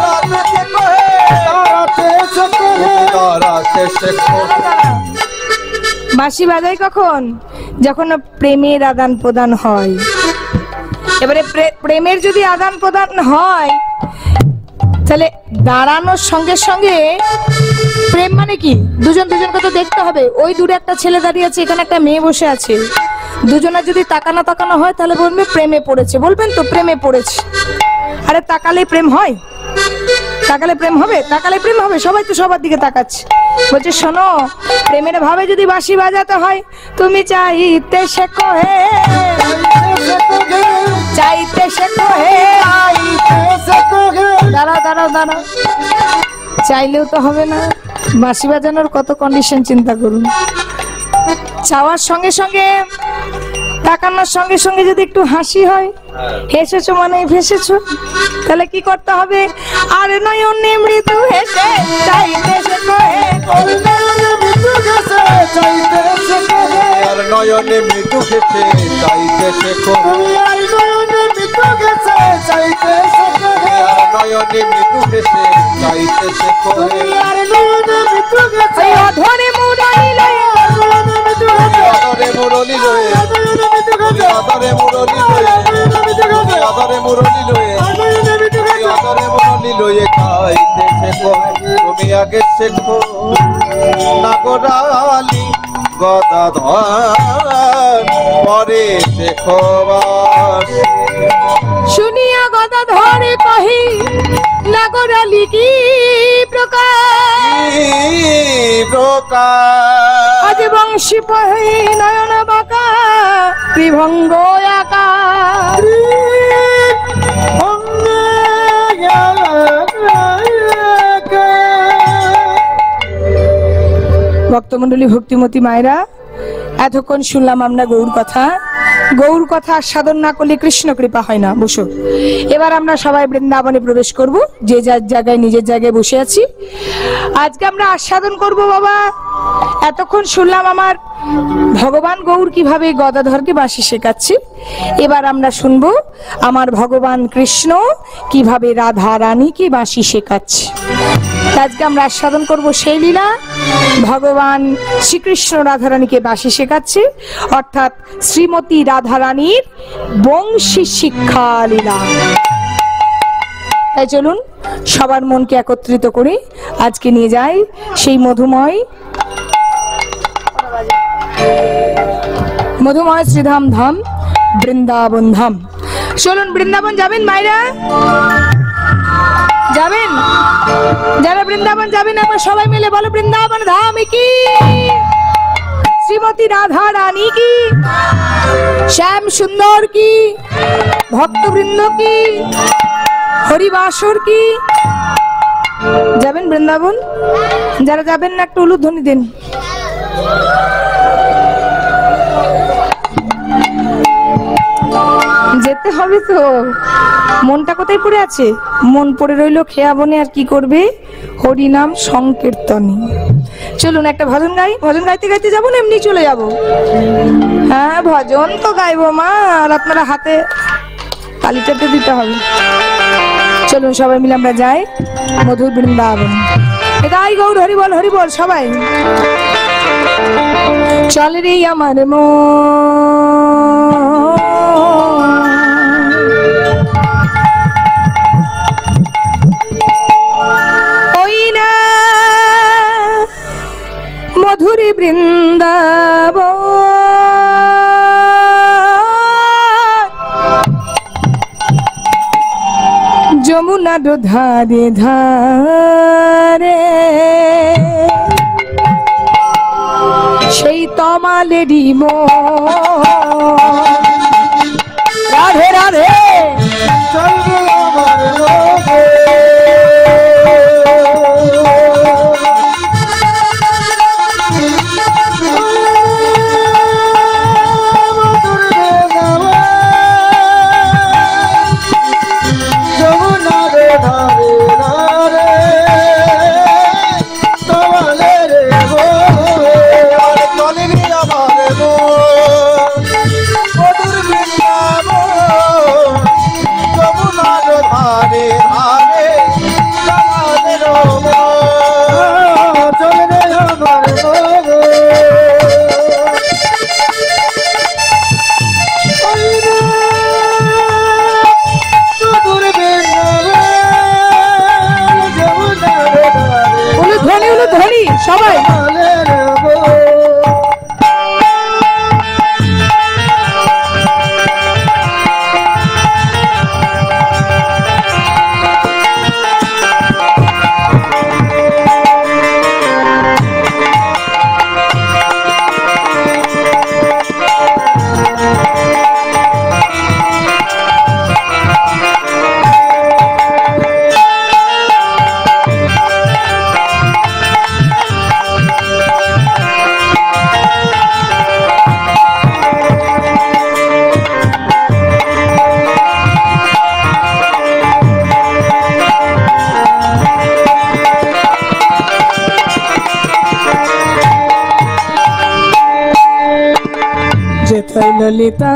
শেখো হে, দাঁড়াতে শেখো হে, দাঁড়াতে শেখো হে। বাঁশি বাজাই কখন? যখন প্রেমের আদান প্রদান হয়। এবারে প্রেমের যদি আদান প্রদান হয়, তাহলে দাঁড়ানোর সঙ্গে সঙ্গে প্রেম মানে কি, দুজন দুজনকে তো দেখতে হবে। ওই দূরে একটা ছেলে দাঁড়িয়ে আছে, এখানে একটা মেয়ে বসে আছে, দুজনের যদি তাকানো তাকানো হয় তাহলে বলবে প্রেমে পড়েছে, বলবেন তো প্রেমে পড়েছে। আরে তাকালে প্রেম হয়? তাকালে প্রেম হবে? তাকালে প্রেম হবে? সবাই তো সবার দিকে তাকাচ্ছে। বলছে শোনো, প্রেমের ভাবে যদি বাঁশি বাজাতে হয়, তুমি চাইতে শেখো হে, চাইতে শেখো হে, দাঁড়াও দাঁড়াও দাঁড়াও। চাইলেও তো হবে না, বাঁশি বাজানোর কত কন্ডিশন চিন্তা করুন। চাওয়ার সঙ্গে সঙ্গে, তাকানোর সঙ্গে সঙ্গে যদি একটু হাসি হয়, হেসেছো মানে ভেসেছো, তাহলে কি করতে হবে? আর নয়নে মৃদু হেসে চাইতে শেখো হে, আর নয়নে মৃদু হেসে চাইতে শেখো হে, আর নয়নে মৃদু হেসে চাইতে শেখো হে, আর নয়নে মৃদু হেসে চাইতে শেখো হে, আর নয়নে মৃদু হেসে অধরে মুরারি লয়ে, আদরে মুরলি লয়ে, আদরে মুরলি লয়ে, আদরে মুরলি লয়ে, আদরে মুরলি লয়ে খাইতে শেখো হে। তুমি আগে শেখো নাগরালি গদাধর, পরে শেখো বাঁশি। শুনিয়া গদাধর কহি নাগরালি কি প্রকার, আজ বংশী পহি নয়ন বাঁকা ত্রিভঙ্গ আকার। ভক্তমন্ডলী, ভক্তিমতী মায়েরা, এতক্ষণ শুনলাম আমরা গৌর কথা। গৌর কথা আস্বাদন না করলে কৃষ্ণ কৃপা হয় না। বসো, এবার আমরা সবাই বৃন্দাবনে প্রবেশ করব। যে যার জায়গায় নিজের জায়গায় বসে আছি, আজকে আমরা আস্বাদন করব। বাবা, এতক্ষণ শুনলাম আমার ভগবান গৌর কিভাবে গদাধরকে বাঁশি শেখাচ্ছে। এবার আমরা শুনবো আমার ভগবান কৃষ্ণ কিভাবে রাধা রানীকে বাঁশি শেখাচ্ছে। আজকে আমরা আস্বাদন করব সেই লীলা। ভগবান শ্রীকৃষ্ণ রাধারানীকে বাঁশি শেখাচ্ছে, অর্থাৎ শ্রীমতী রাধারানীর বংশী শিক্ষা লীলা। তাই চলুন সবার মনকে একত্রিত করে আজকে নিয়ে যাই সেই মধুময় শ্রীধাম ধাম, বৃন্দাবন ধাম। চলুন বৃন্দাবন যাবেন মায়েরা। যাবেন? যারা বৃন্দাবন যাবেন আমরা সবাই মিলে বলো বৃন্দাবন ধাম কি, শ্রীমতী রাধা রানী কি, শ্যাম সুন্দর কি, ভক্তবৃন্দ কি, হরিবাসর কি। যাবেন বৃন্দাবন? যারা যাবেন না একটু উলুধ্বনি দিন। যেতে হবে তো, মনটা কোথায় পড়ে আছে? মন পড়ে রইলো খেয়া বনে, আর কি করবে? হরিনাম সংকীর্তনী। চলুন একটা ভজন গাই, ভজন গাইতে গাইতে যাবো না এমনি চলে যাবো? হ্যাঁ ভজন তো গাইবো মা, আর আপনারা হাতে তালিটাতে দিতে হবে। চলুন সবাই মিলে আমরা যাই মধুর বৃন্দাবন। এটাই গৌর হরি বল, হরি বল সবাই। চল রে আমার ওই না মধুর বৃন্দাবন, যমুনার ধারে ধারে সেই তমালেরই রাধে রাধে। চলবে আমার লোকে মধুর বৃন্দাবন, যমুনার ধারে ধারে তোমালে রে গো, আর চলবি আমার মধুর বৃন্দাবন, যমুনার ধারে ধারে তোমালে রে গো, চলবে আমার উলুধ্বনি উলুধ্বনি সবাই। যেথায় ললিতা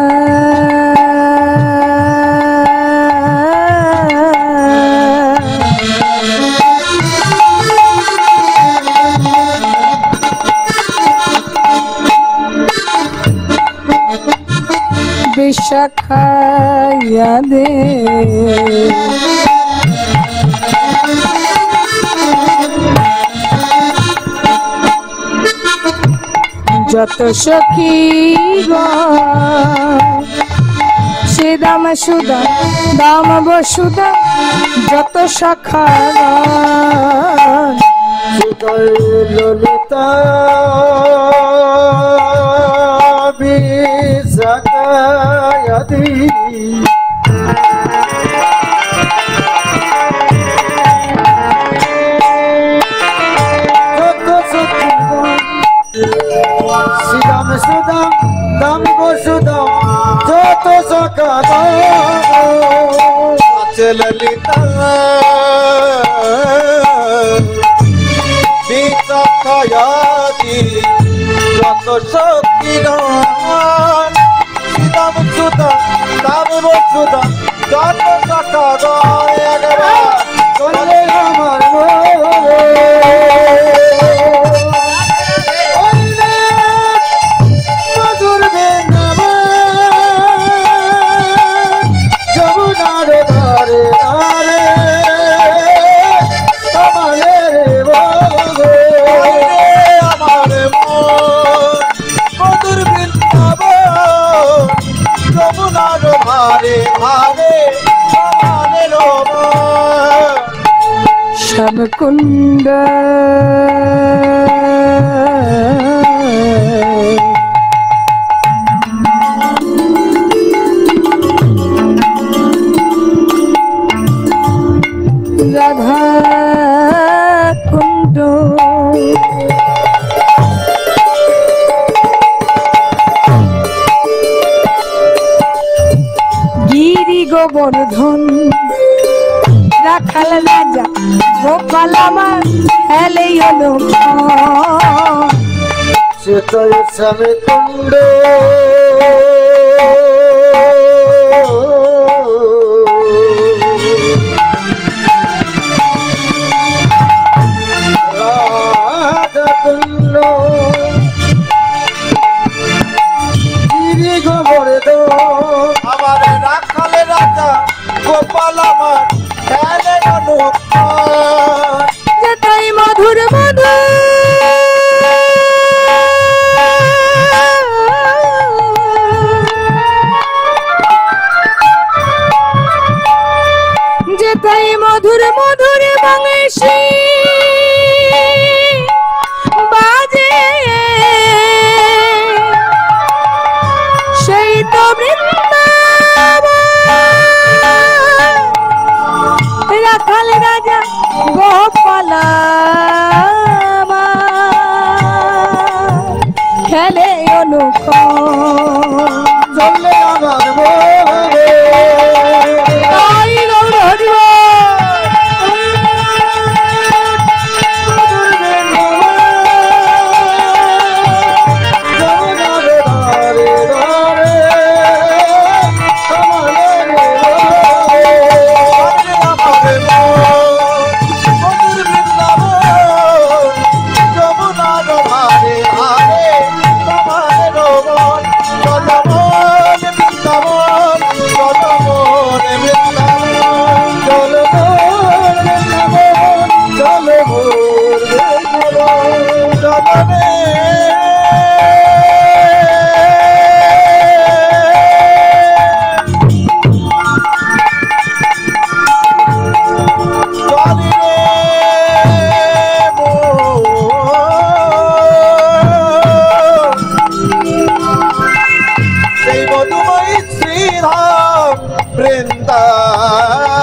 বিশাখায়া দে যত সখী সে দাম সুদা দাম বসুদা যত শাখা ললিতা বিশাখায়াদি শ্রীরাম সুদাম দাম বসুদাম যত সখা ললিতা বিশাখায়াদি যত শক্তি শ্রীরাম সুদাম দাম বসুদাম যত সখা চলে আমার শ্যামকুণ্ড রাধা কুণ্ড গিরি গোবর্ধন রাখাল রাজা গোপাল আমার খেলে হলো সেটাই স্বামী কুণ্ড রাধা কুণ্ড গিরি গোবর্ধন আমার রাখালে রাজা গোপাল আমার খেলে অনুক্ষণ যেটাই মধুর মধুর যেটাই মধুর মধুর বাংশি বাজে সেই তো বৃন্দাবন রাখাল রাজা গোপাল খেলে অনুক্ষণ চলে আমার মনে তাই গৌর হরিব বৃন্দাবন